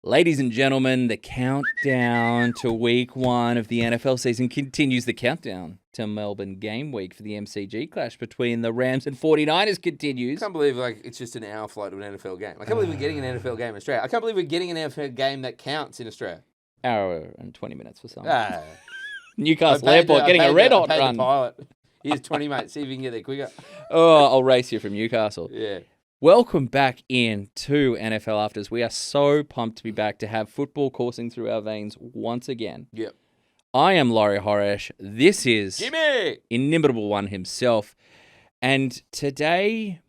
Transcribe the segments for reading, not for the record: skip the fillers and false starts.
Ladies and gentlemen, the countdown to week 1 of the NFL season continues. The countdown to Melbourne game week for the MCG clash between the Rams and 49ers continues. I can't believe it's just an hour flight to an NFL game. I can't believe we're getting an NFL game in Australia. I can't believe we're getting an NFL game that counts in Australia. Hour and 20 minutes for some. Newcastle Airport getting a red hot run. The pilot. Here's 20, mate. See if you can get there quicker. Oh, I'll race you from Newcastle. Yeah. Welcome back in to NFL Afters. We are so pumped to be back to have football coursing through our veins once again. Yep. I am Laurie Horesh. This is Jimmy, Inimitable One himself. And today,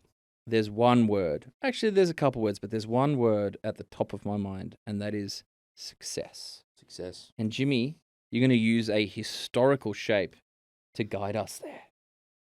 there's one word. Actually, there's a couple words, but there's one word at the top of my mind, and that is success. Success. And Jimmy, you're going to use a historical shape to guide us there.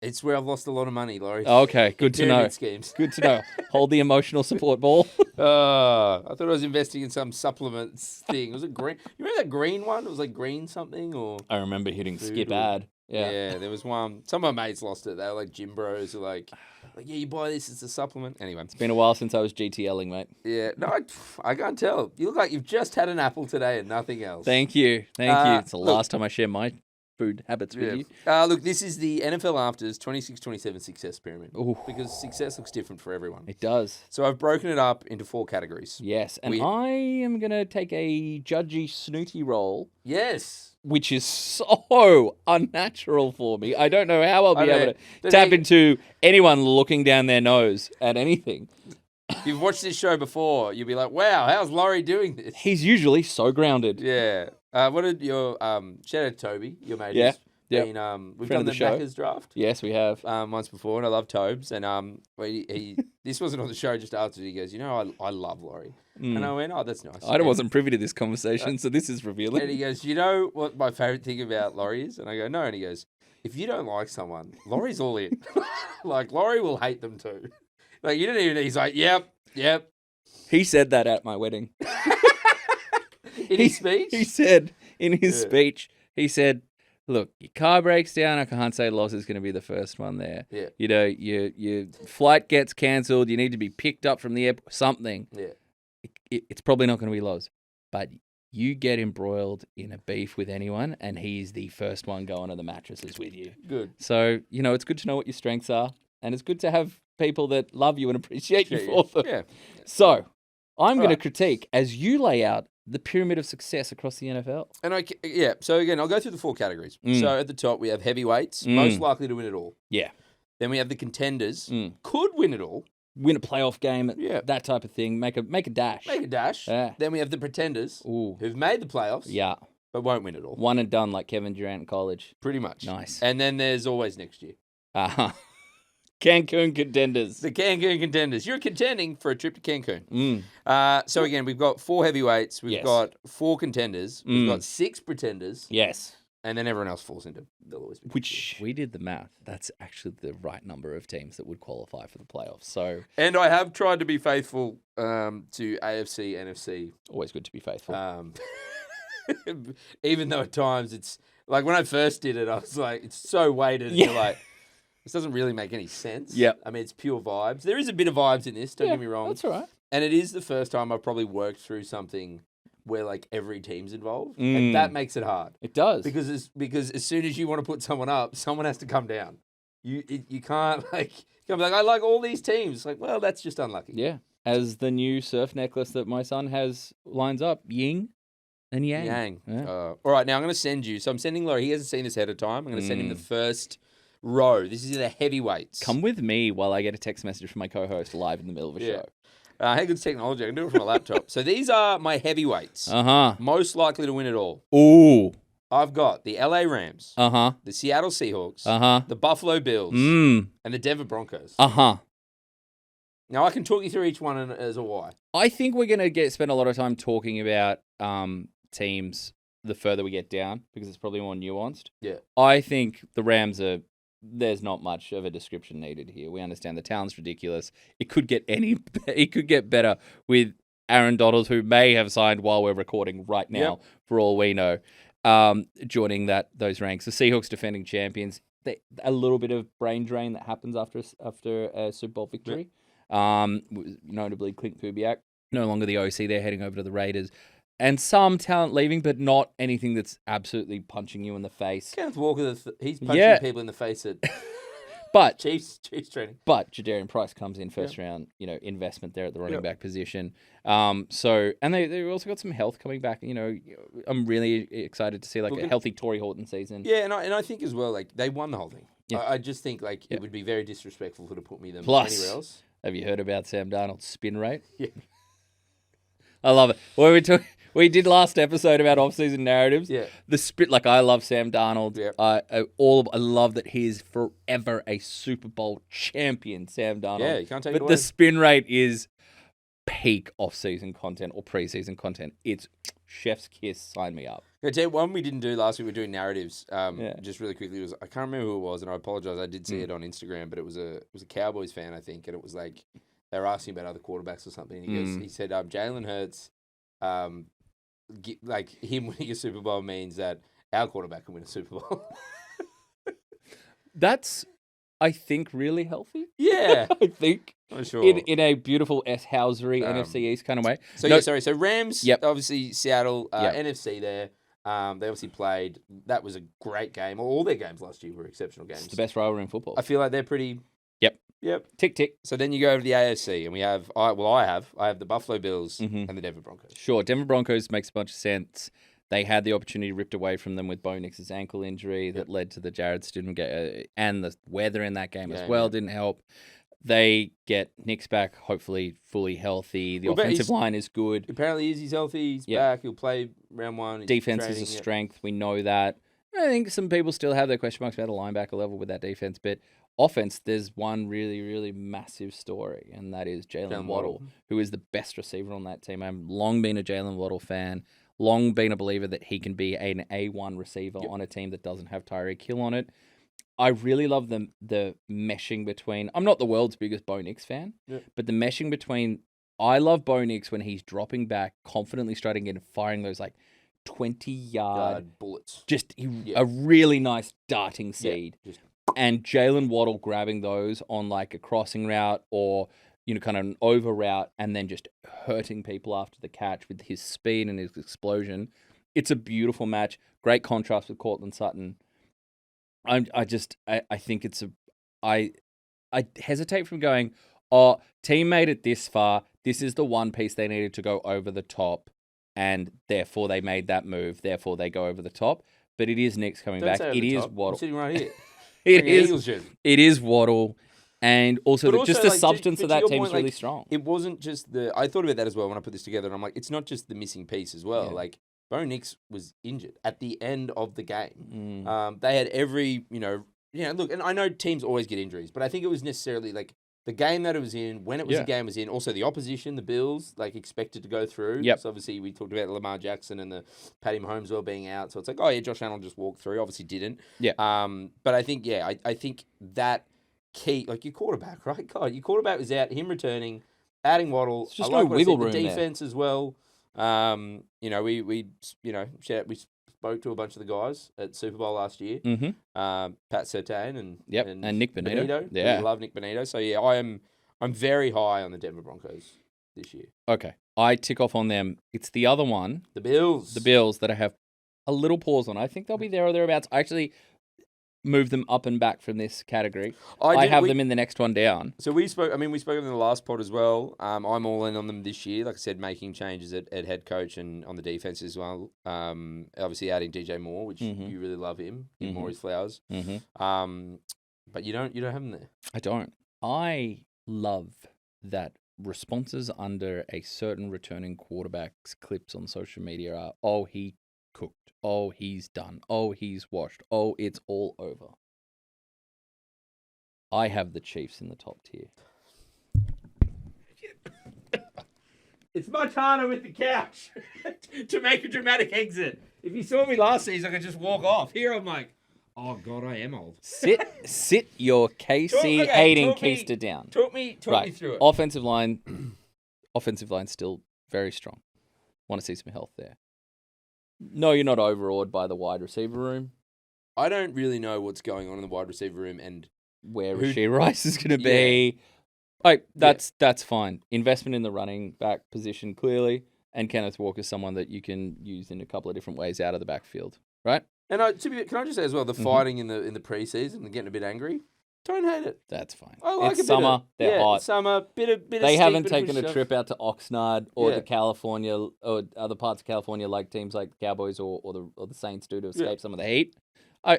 It's where I've lost a lot of money, Laurie. Okay, good to know. Pyramid schemes. Good to know. Hold the emotional support ball. I thought I was investing in some supplements thing. Was it green? You remember that green one? It was like green something or... I remember hitting skip or... ad. Yeah, there was one. Some of my mates lost it. They were like gym bros who were like, yeah, you buy this, it's a supplement. Anyway. It's been a while since I was GTLing, mate. Yeah, no, I can't tell. You look like you've just had an apple today and nothing else. Thank you. Thank you. It's the last time I share my food habits with you. Look, this is the NFL Afters 26-27 success pyramid. Ooh. Because success looks different for everyone. It does. So I've broken it up into 4 categories. Yes, and I am going to take a judgy, snooty role. Yes. Which is so unnatural for me. I don't know how I'll be able to tap into anyone looking down their nose at anything. If you've watched this show before, you'll be like, wow, how's Laurie doing this? He's usually so grounded. Yeah. What did your shout out to Toby, your mate? Yeah. We've done the Macca's draft. Yes, we have. Once before, and I love Tobes. And he this wasn't on the show. Just after he goes, I love Laurie, and I went, oh, that's nice. I wasn't privy to this conversation, so this is revealing. And he goes, you know what my favorite thing about Laurie is? And I go, no. And he goes, if you don't like someone, Laurie's all in. Like Laurie will hate them too. Like you don't even. He's like, yep. He said that at my wedding. In his speech? He said in his speech, he said, look, your car breaks down, I can't say loss is going to be the first one there. Yeah. You know, your flight gets cancelled, you need to be picked up from the airport, something. Yeah. It's probably not going to be Loz. But you get embroiled in a beef with anyone, and he's the first one going to the mattresses with you. Good. So, it's good to know what your strengths are, and it's good to have people that love you and appreciate you for them. Yeah. So, I'm going to critique as you lay out the pyramid of success across the NFL. And so again, I'll go through the 4 categories. So at the top, we have heavyweights, most likely to win it all. Yeah. Then we have the contenders, could win it all. Win a playoff game, that type of thing. Make a dash. Make a dash. Yeah. Then we have the pretenders, who've made the playoffs, yeah, but won't win it all. One and done like Kevin Durant in college. Pretty much. Nice. And then there's always next year. Cancun contenders. The Cancun contenders. You're contending for a trip to Cancun. So again, we've got 4 heavyweights. We've got 4 contenders. We've got 6 pretenders. Yes. And then everyone else falls into. They'll always be. Which we did the math. That's actually the right number of teams that would qualify for the playoffs. So. And I have tried to be faithful to AFC, NFC. Always good to be faithful. Even though at times it's like when I first did it, I was like, it's so weighted. Yeah. You're like, this doesn't really make any sense. Yeah. I mean, it's pure vibes. There is a bit of vibes in this. Don't get me wrong. That's all right. And it is the first time I've probably worked through something where like every team's involved, and that makes it hard. It does because as soon as you want to put someone up, someone has to come down. You can't you can't be like, I like all these teams. Like, well, that's just unlucky. Yeah. As the new surf necklace that my son has lines up, yin and yang. Yeah. All right, now I'm going to send you. So I'm sending Laurie. He hasn't seen this ahead of time. I'm going to send him the first row. This is the heavyweights. Come with me while I get a text message from my co-host live in the middle of a show. Hey, good technology. I can do it from my laptop. So these are my heavyweights. Most likely to win it all. Ooh. I've got the LA Rams. The Seattle Seahawks. The Buffalo Bills. And the Denver Broncos. Now I can talk you through each one as a why. I think we're going to spend a lot of time talking about teams the further we get down because it's probably more nuanced. Yeah. I think the Rams there's not much of a description needed here. We understand the talent's ridiculous. It could get better with Aaron Donald, who may have signed while we're recording right now, for all we know, joining those ranks. The Seahawks defending champions. A little bit of brain drain that happens after a Super Bowl victory. Notably Clint Kubiak. no longer the OC. They're heading over to the Raiders. And some talent leaving, but not anything that's absolutely punching you in the face. Kenneth Walker, he's punching people in the face at but Chiefs training. But Jadarian Price comes in first round, investment there at the running back position. And they also got some health coming back. I'm really excited to see a healthy Torrey Horton season. Yeah, and I think as well, they won the whole thing. Yeah. I just think it would be very disrespectful to put them anywhere else. Have you heard about Sam Darnold's spin rate? Yeah. I love it. Well, we did last episode about off-season narratives. Yeah. The spit, I love Sam Darnold. Yeah. I love that he is forever a Super Bowl champion, Sam Darnold. Yeah, you can't take it away. But the spin rate is peak off-season content or pre-season content. It's chef's kiss. Sign me up. I tell you, one we didn't do last week. We were doing narratives. Just really quickly, I can't remember who it was, and I apologize. I did see it on Instagram, but it was a Cowboys fan, I think, and it was they were asking about other quarterbacks or something. And he said, Jalen Hurts, him winning a Super Bowl means that our quarterback can win a Super Bowl. That's, I think, really healthy. Yeah, I think. I'm sure. In a beautiful S-Housery NFC East kind of way. So Rams, obviously Seattle, NFC there. They obviously played. That was a great game. All their games last year were exceptional games. It's the best rivalry in football. I feel like they're pretty. Yep. Tick, tick. So then you go over to the AFC, and we have. I have the Buffalo Bills and the Denver Broncos. Sure, Denver Broncos makes a bunch of sense. They had the opportunity ripped away from them with Bo Nix's ankle injury that led to the Jared Stidham game, and the weather in that game as well didn't help. They get Nix back, hopefully fully healthy. The offensive line is good. Apparently, he's healthy. He's back. He'll play round one. Defense is a strength. We know that. I think some people still have their question marks about a linebacker level with that defense, but offense, there's one really, really massive story, and that is Jalen Waddle, who is the best receiver on that team. I've long been a Jalen Waddle fan, long been a believer that he can be an A1 receiver on a team that doesn't have Tyreek Hill on it. I really love the meshing between... I'm not the world's biggest Bo Nix fan, but the meshing between... I love Bo Nix when he's dropping back, confidently striding in and firing those 20-yard bullets. Just a really nice darting seed. And Jalen Waddle grabbing those on a crossing route or, kind of an over route and then just hurting people after the catch with his speed and his explosion. It's a beautiful match. Great contrast with Cortland Sutton. I think it's I hesitate from going, team made it this far. This is the one piece they needed to go over the top. And therefore they made that move. Therefore they go over the top. But it is Nix coming back. It is Waddle. I'm sitting right here. It is Waddle, and also the substance of that team is really strong. It wasn't just I thought about that as well when I put this together, and I'm like, it's not just the missing piece as well. Yeah. Bo Nix was injured at the end of the game. They had every, look, and I know teams always get injuries, but I think it was necessarily the game that it was in, when it was the game was in, also the opposition, the Bills, expected to go through. Yep. So obviously we talked about Lamar Jackson and the Patty Mahomes being out. So it's Josh Allen just walked through. Obviously didn't. Yeah. But I think, I think that key, your quarterback, right? God, your quarterback was out, him returning, adding Waddle. It's just no wiggle room there. The defense as well. We spoke to a bunch of the guys at Super Bowl last year. Mm-hmm. Pat Surtain and Nick Bonito. Yeah, I love Nick Bonito. So yeah, I'm very high on the Denver Broncos this year. Okay, I tick off on them. It's the other one, the Bills that I have a little pause on. I think they'll be there or thereabouts. I actually move them up and back from this category. I have them in the next one down. So we spoke in the last pod as well. I'm all in on them this year. Like I said, making changes at head coach and on the defense as well. Obviously adding DJ Moore, which you really love him. Give more his flowers. But you don't have him there. I don't. I love that responses under a certain returning quarterback's clips on social media are, he cooked. Oh, he's done. Oh, he's washed. Oh, it's all over. I have the Chiefs in the top tier. It's much harder with the couch to make a dramatic exit. If you saw me last season, I could just walk off. Here I'm like, oh God, I am old. Sit your KC hating keister down. Talk me through it. Offensive line still very strong. Want to see some health there. No, you're not overawed by the wide receiver room. I don't really know what's going on in the wide receiver room and where Rashee Rice is going to be. That's fine. Investment in the running back position, clearly, and Kenneth Walker's someone that you can use in a couple of different ways out of the backfield, right? And can I just say as well, the fighting in the preseason and getting a bit angry, don't hate it. That's fine. I like it's summer. They're hot. It's summer. Bit of. They stick, haven't bit taken of a shove. trip out to Oxnard or to California or other parts of California like teams like the Cowboys or the Saints do to escape some of the heat.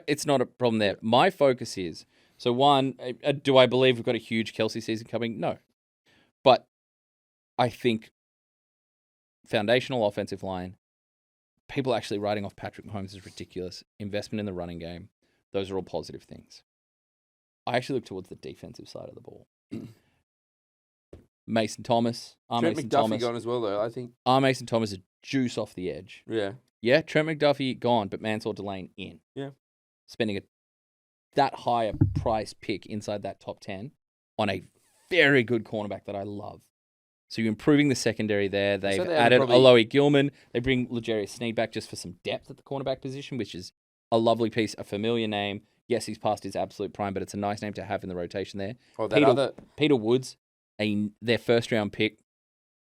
It's not a problem there. My focus is, so one, do I believe we've got a huge Kelsey season coming? No. But I think foundational offensive line, people actually writing off Patrick Mahomes is ridiculous. Investment in the running game, those are all positive things. I actually look towards the defensive side of the ball. Mason Thomas. Trent Mason McDuffie Thomas. gone as well, though, I think. Mason Thomas is juice off the edge. Yeah. Yeah, Trent McDuffie gone, but Mansour Delane in. Yeah. Spending that higher price pick inside that top 10 on a very good cornerback that I love. So you're improving the secondary there. They've added Alohi Gilman. They bring L'Jarius Sneed back just for some depth at the cornerback position, which is a lovely piece, a familiar name. Yes, he's past his absolute prime, but it's a nice name to have in the rotation there. Peter Woods, their first-round pick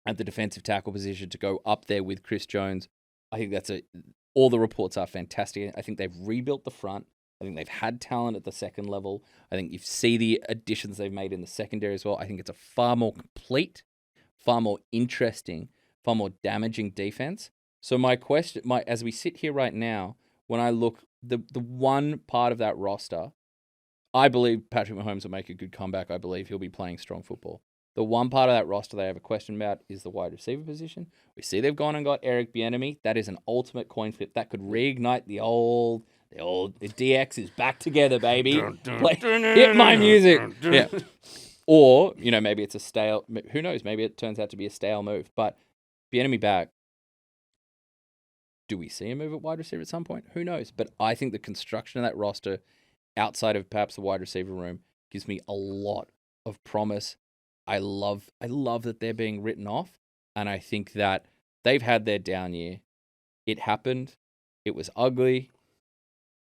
at the defensive tackle position to go up there with Chris Jones. I think all the reports are fantastic. I think they've rebuilt the front. I think they've had talent at the second level. I think you see the additions they've made in the secondary as well. I think it's a far more complete, far more interesting, far more damaging defense. So my question, as we sit here right now, when I look, the one part of that roster, I believe Patrick Mahomes will make a good comeback. I believe he'll be playing strong football. The one part of that roster they have a question about is the wide receiver position. We see they've gone and got Eric Bieniemy. That is an ultimate coin flip. That could reignite the DX is back together, baby. Hit my music. Yeah. Or, maybe it's a stale, who knows, maybe it turns out to be a stale move. But Bieniemy back, do we see a move at wide receiver at some point? Who knows? But I think the construction of that roster outside of perhaps the wide receiver room gives me a lot of promise. I love that they're being written off, and I think that they've had their down year. It happened. It was ugly.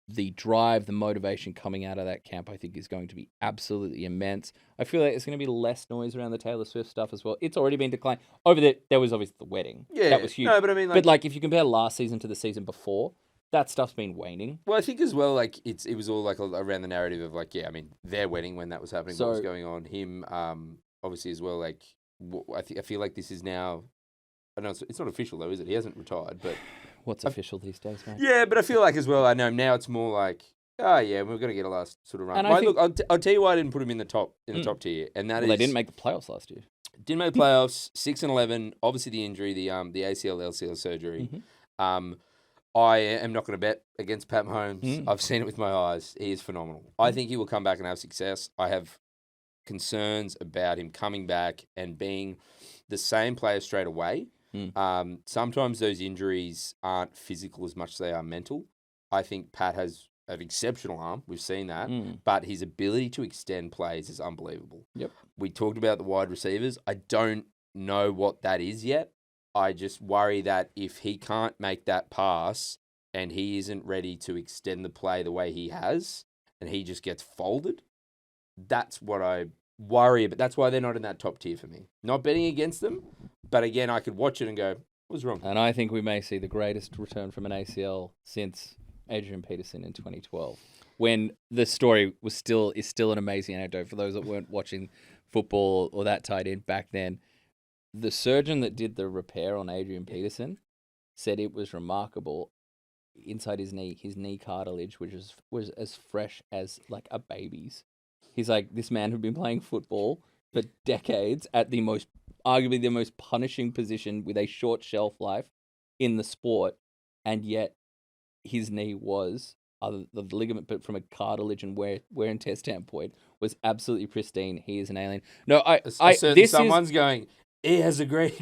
The drive, the motivation coming out of that camp, I think, is going to be absolutely immense. I feel like there's going to be less noise around the Taylor Swift stuff as well. It's already been declined. There was obviously the wedding. Yeah. That was huge. No, but I mean, if you compare last season to the season before, that stuff's been waning. Well, I think as well, it was all around the narrative of their wedding when that was happening, what was going on. Him, obviously as well, I feel like this is now. I know it's not official though, is it? He hasn't retired, but what's official these days, mate? Yeah, but I feel like as well. I know now it's more like, oh yeah, we're going to get a last sort of run. Look, I'll tell you why I didn't put him in the top tier, and that is they didn't make the playoffs last year. Didn't make the playoffs. 6-11. Obviously the injury, the ACL LCL surgery. Mm-hmm. I am not going to bet against Pat Mahomes. I've seen it with my eyes. He is phenomenal. I think he will come back and have success. I have concerns about him coming back and being the same player straight away. Sometimes those injuries aren't physical as much as they are mental. I think Pat has an exceptional arm. We've seen that. But his ability to extend plays is unbelievable. Yep. We talked about the wide receivers. I don't know what that is yet. I just worry that if he can't make that pass and he isn't ready to extend the play the way he has and he just gets folded, that's what I worry about. That's why they're not in that top tier for me. Not betting against them, but again, I could watch it and go, what was wrong? And I think we may see the greatest return from an ACL since Adrian Peterson in 2012, when the story is still an amazing anecdote for those that weren't watching football or that tied in back then. The surgeon that did the repair on Adrian Peterson said it was remarkable. Inside his knee cartilage, which was as fresh as like a baby's. He's like, this man had been playing football for decades at arguably the most punishing position with a short shelf life in the sport, and yet his knee was, the ligament, but from a cartilage and wear and tear standpoint, was absolutely pristine. He is an alien. No, someone's going, he has a great...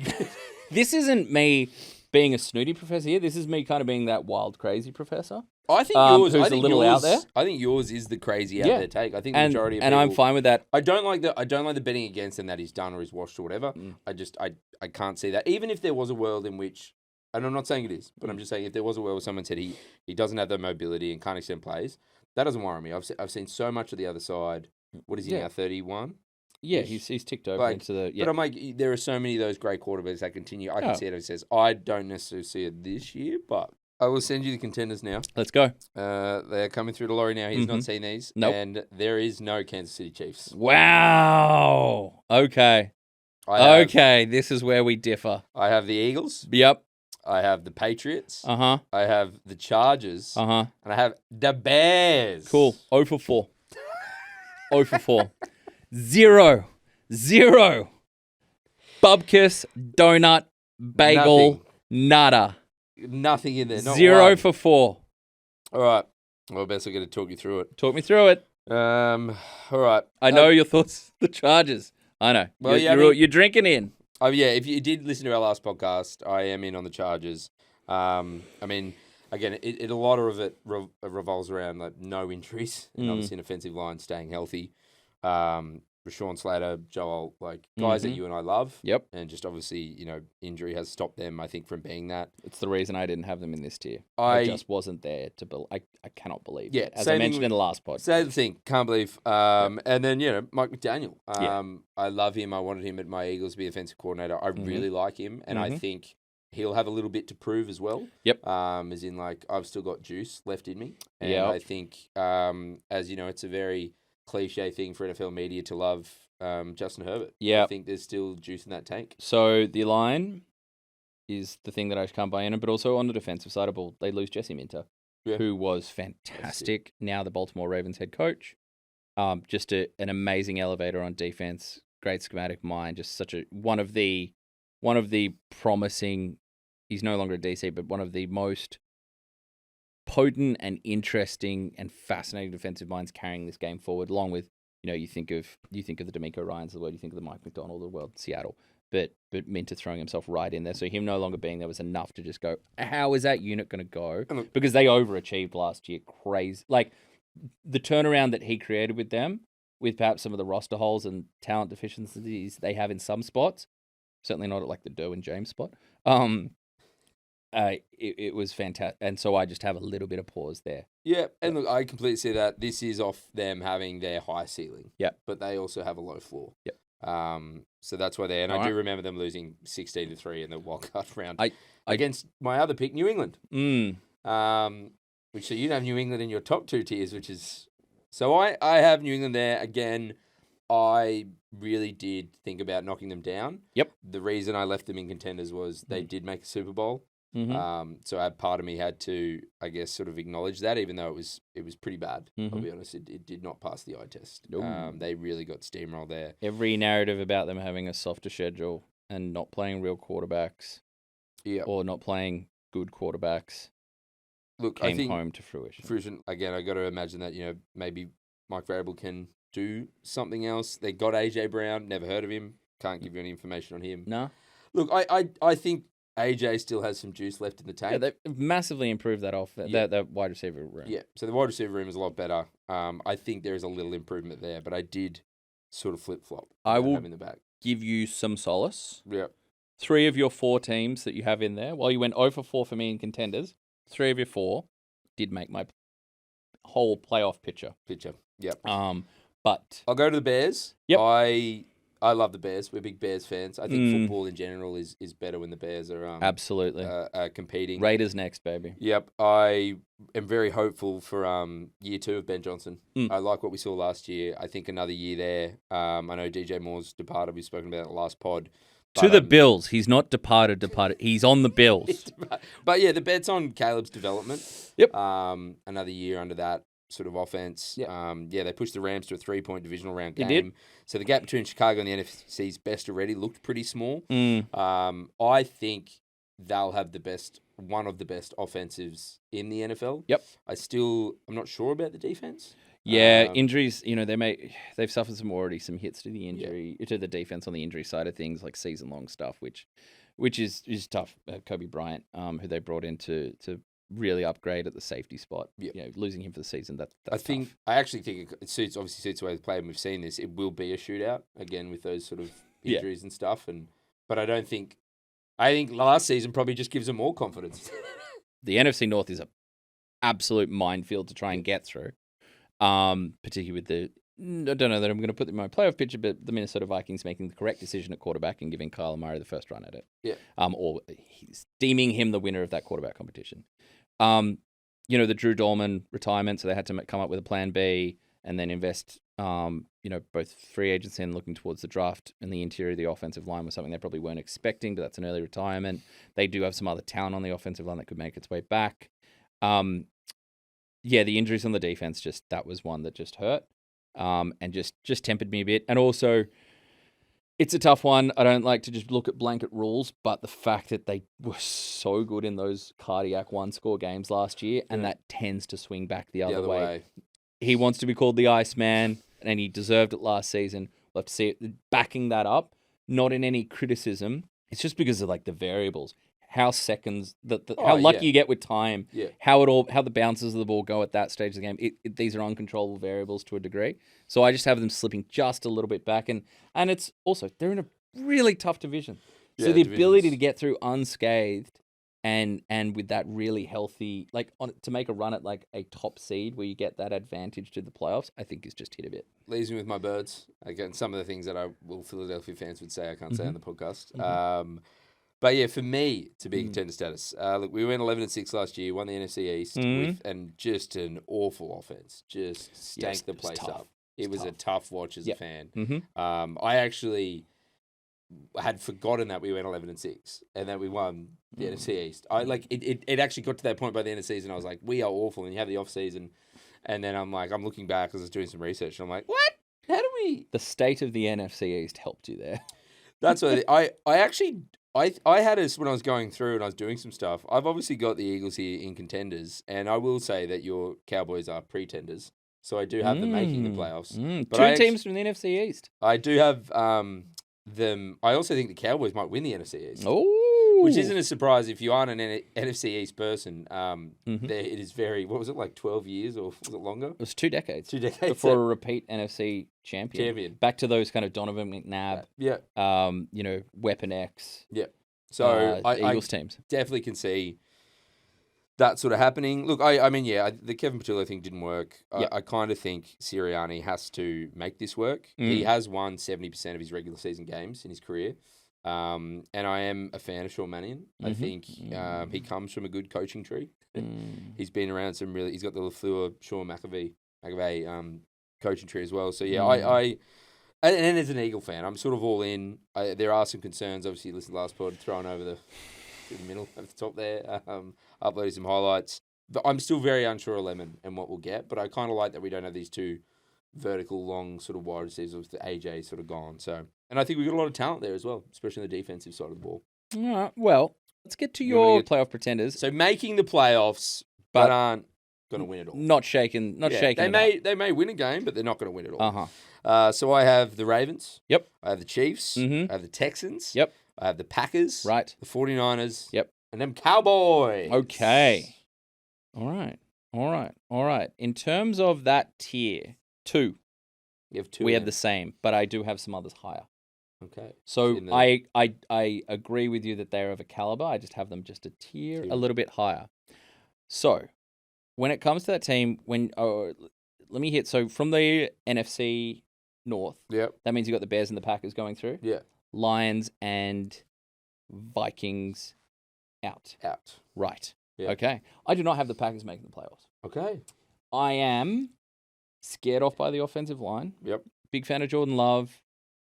This isn't me being a snooty professor here. This is me kind of being that wild, crazy professor. I think yours, who's a little out there. I think yours is the crazy out there take. I think the majority of people, and I'm fine with that. I don't like the betting against him that he's done or he's washed or whatever. I can't see that. Even if there was a world in which, and I'm not saying it is, but I'm just saying if there was a world where someone said he doesn't have the mobility and can't extend plays, that doesn't worry me. I've seen so much of the other side. What is he now? 31. Yeah, he's ticked over into the. Yeah. But I'm like, there are so many of those great quarterbacks that continue. I can see it. It says I don't necessarily see it this year, but I will send you the contenders now. Let's go. They're coming through to Laurie now. He's not seen these. Nope. And there is no Kansas City Chiefs. Wow. Okay. This is where we differ. I have the Eagles. Yep. I have the Patriots. I have the Chargers. And I have the Bears. Cool. 0 for 4. 0 for 4. 0. Bubkiss, donut, bagel, nada. Nothing in there. Not 0 one. for 4. All right. Well, best I'm going to talk you through it. Talk me through it. All right. I know your thoughts. The Chargers. I know. Well, you're drinking in. Oh, yeah. If you did listen to our last podcast, I am in on the Chargers. I mean, again, a lot of it revolves around like no injuries and obviously an offensive line staying healthy. Rashawn Slater, Joel, like guys that you and I love. Yep. And just obviously, injury has stopped them, I think, from being that. It's the reason I didn't have them in this tier. I just wasn't there to I cannot believe it. As I mentioned in the last podcast. Same thing. Can't believe. And then, Mike McDaniel. I love him. I wanted him at my Eagles to be offensive coordinator. I really like him. And I think he'll have a little bit to prove as well. Yep. As in, like, I've still got juice left in me. And I think, as you know, it's a very cliche thing for NFL media to love Justin Herbert. Yeah. I think there's still juice in that tank. So the line is the thing that I can't buy in, but also on the defensive side of the ball, they lose Jesse Minter, who was fantastic. Now the Baltimore Ravens head coach. Just an amazing elevator on defense, great schematic mind, just such a one of the promising. He's no longer a DC, but one of the most potent and interesting and fascinating defensive minds carrying this game forward, along with, you think of the D'Amico Ryans of the world, you think of the Mike McDonald of the world, Seattle, but Minter throwing himself right in there. So him no longer being there was enough to just go, how is that unit going to go? Because they overachieved last year, crazy. Like the turnaround that he created with them, with perhaps some of the roster holes and talent deficiencies they have in some spots, certainly not at like the Derwin James spot. It was fantastic. And so I just have a little bit of pause there. Yeah, and look, I completely see that. This is off them having their high ceiling. Yeah. But they also have a low floor. Yep. So that's why they're... And I do remember them losing 16-3 in the wildcard round against my other pick, New England. Which so you'd have New England in your top two tiers, which is... So I have New England there. Again, I really did think about knocking them down. Yep. The reason I left them in contenders was they did make a Super Bowl. So a part of me had to, I guess, sort of acknowledge that, even though it was pretty bad. I'll be honest, it did not pass the eye test. They really got steamrolled there. Every narrative about them having a softer schedule and not playing real quarterbacks, or not playing good quarterbacks, came home to fruition. Again, I got to imagine that maybe Mike Vrabel can do something else. They got AJ Brown, never heard of him. Can't give you any information on him. No. Look, I think AJ still has some juice left in the tank. Yeah, they've massively improved that wide receiver room. Yeah, so the wide receiver room is a lot better. I think there is a little improvement there, but I did sort of flip-flop. I will in the back. Give you some solace. Yeah. 3 of your 4 teams that you have in there, while you went 0 for 4 for me in contenders, 3 of your 4 did make my whole playoff picture. Yep. But I'll go to the Bears. Yep. I love the Bears. We're big Bears fans. I think football in general is better when the Bears are absolutely competing. Raiders next, baby. Yep. I am very hopeful for year 2 of Ben Johnson. I like what we saw last year. I think another year there. I know DJ Moore's departed. We've spoken about it in the last pod. But, to the Bills. He's not departed. He's on the Bills. But yeah, the bet's on Caleb's development. Yep. Another year under that sort of offense. Yep. They pushed the Rams to a 3-point divisional round game. They did. So the gap between Chicago and the NFC's best already looked pretty small. I think they'll have one of the best offensives in the NFL. Yep. I'm not sure about the defense. Yeah, injuries, they've suffered some hits to the injury, to the defense on the injury side of things, like season-long stuff, which is tough. Kobe Bryant, who they brought in to really upgrade at the safety spot. Yeah. Losing him for the season, that's tough. I actually think it suits the way they play, and we've seen this. It will be a shootout, again, with those sort of injuries and stuff. But I think last season probably just gives them more confidence. The NFC North is an absolute minefield to try and get through. Particularly with the I don't know that I'm going to put them in my playoff picture, but the Minnesota Vikings making the correct decision at quarterback and giving Kyler Murray the first run at it. Yeah. Or he's deeming him the winner of that quarterback competition. The Drew Dolman retirement, so they had to come up with a plan B and then invest, both free agency and looking towards the draft and the interior of the offensive line was something they probably weren't expecting, but that's an early retirement. They do have some other talent on the offensive line that could make its way back. The injuries on the defense, that was one that just hurt. And just tempered me a bit. And also, it's a tough one. I don't like to just look at blanket rules, but the fact that they were so good in those cardiac one-score games last year, and that tends to swing back the other way. He wants to be called the Iceman, and he deserved it last season. We'll have to see it backing that up, not in any criticism. It's just because of the variables. How seconds, how lucky you get with time, how the bounces of the ball go at that stage of the game. These are uncontrollable variables to a degree. So I just have them slipping just a little bit back, and it's also they're in a really tough division. So the ability to get through unscathed, and with that really healthy, to make a run at a top seed where you get that advantage to the playoffs, I think is just hit a bit. Leaves me with my birds. Again, some of the things that Philadelphia fans would say I can't say on the podcast. But yeah, for me to be contender status, look, we went 11-6 last year, won the NFC East and just an awful offense, just stank the place up. It was a tough watch as a fan. I actually had forgotten that we went 11-6 and that we won the NFC East. It actually got to that point by the end of the season. I was like, we are awful, and you have the off season, and then I'm looking back because I was doing some research, and I'm like, what? How do we? The state of the NFC East helped you there. That's what I had us when I was going through and I was doing some stuff. I've obviously got the Eagles here in contenders, and I will say that your Cowboys are pretenders. So I do have them making the playoffs. But Two teams from the NFC East. I do have them. I also think the Cowboys might win the NFC East. Oh, which isn't a surprise if you aren't an NFC East person. It is very. What was it 12 years or was it longer? It was 2 decades. 2 decades before a repeat NFC champion. Back to those kind of Donovan McNabb. Weapon X. Yeah. So Eagles teams definitely can see that sort of happening. Look, the Kevin Patullo thing didn't work. I kind of think Sirianni has to make this work. He has won 70% of his regular season games in his career. And I am a fan of Sean Mannion. I think he comes from a good coaching tree. He's been around he's got the LaFleur, Sean McAvey coaching tree as well. So and as an Eagle fan, I'm sort of all in. There are some concerns. Obviously, you listened to last pod, thrown over the middle at the top there, uploading some highlights. But I'm still very unsure of Lemon and what we'll get. But I kind of like that we don't have these two vertical, long sort of wide receivers with the AJ sort of gone. So, and I think we've got a lot of talent there as well, especially on the defensive side of the ball. All right. Well, let's get to your playoff pretenders. So making the playoffs, but aren't going to win it all. Not shaking. They may win a game, but they're not going to win it all. So I have the Ravens. Yep. I have the Chiefs. I have the Texans. Yep. I have the Packers. Right. The 49ers. Yep. And them Cowboys. Okay. All right. In terms of that tier, 2. You have 2. We have the same, but I do have some others higher. Okay. So I agree with you that they're of a caliber. I just have them just a tier a little bit higher. So when it comes to that team, let me hit. So from the NFC North, that means you got the Bears and the Packers going through. Yeah. Lions and Vikings out. Right. Yeah. Okay. I do not have the Packers making the playoffs. Okay. I am scared off by the offensive line. Yep. Big fan of Jordan Love.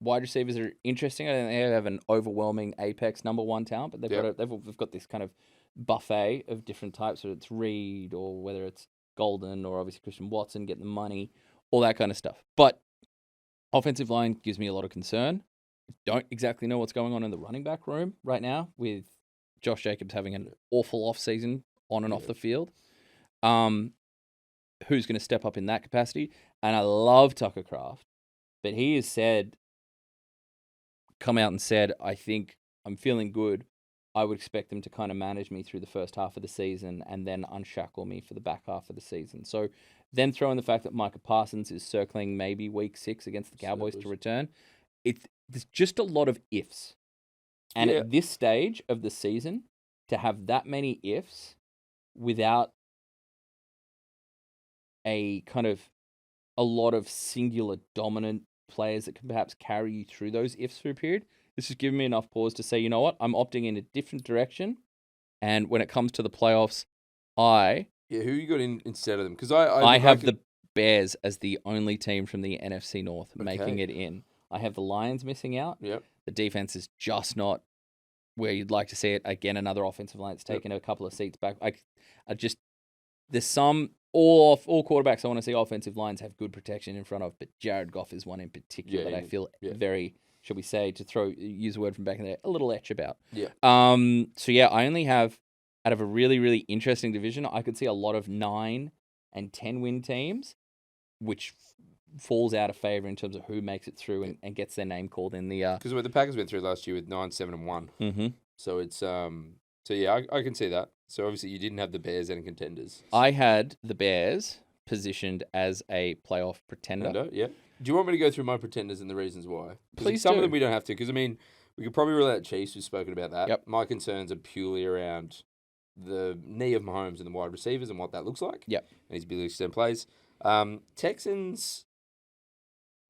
Wide receivers are interesting. I don't think they have an overwhelming apex number one talent, but they've got this kind of buffet of different types. Whether it's Reed or whether it's Golden or obviously Christian Watson getting the money, all that kind of stuff. But offensive line gives me a lot of concern. Don't exactly know what's going on in the running back room right now with Josh Jacobs having an awful off season on and off the field. Who's going to step up in that capacity? And I love Tucker Kraft, but he has come out and said, I think I'm feeling good. I would expect them to kind of manage me through the first half of the season and then unshackle me for the back half of the season. So then throw in the fact that Micah Parsons is circling maybe week 6 against the Cowboys to return. There's just a lot of ifs. And at this stage of the season, to have that many ifs without a kind of a lot of singular dominant players that can perhaps carry you through those ifs for a period. This has given me enough pause to say, you know what, I'm opting in a different direction. And when it comes to the playoffs, who you got in instead of them? Because I have the Bears as the only team from the NFC North making it in. I have the Lions missing out. Yep. The defense is just not where you'd like to see it. Again, another offensive line that's taken a couple of seats back. There's some all quarterbacks I want to see offensive lines have good protection in front of, but Jared Goff is one in particular that I feel very, shall we say, use a word from back in there, a little etch about. Yeah. So yeah, I only have, out of a really, really interesting division, I could see a lot of 9 and 10 win teams, which falls out of favor in terms of who makes it through and gets their name called in the. Because the Packers went through last year with 9-7-1. Mm-hmm. So it's So yeah, I can see that. So obviously you didn't have the Bears and contenders. I had the Bears positioned as a playoff pretender. Yeah. Do you want me to go through my pretenders and the reasons why? Please some do. of them we don't have to, because I mean we could probably rule out Chiefs. We've spoken about that. Yep. My concerns are purely around the knee of Mahomes and the wide receivers and what that looks like. Yep. And his ability to extend plays. Texans.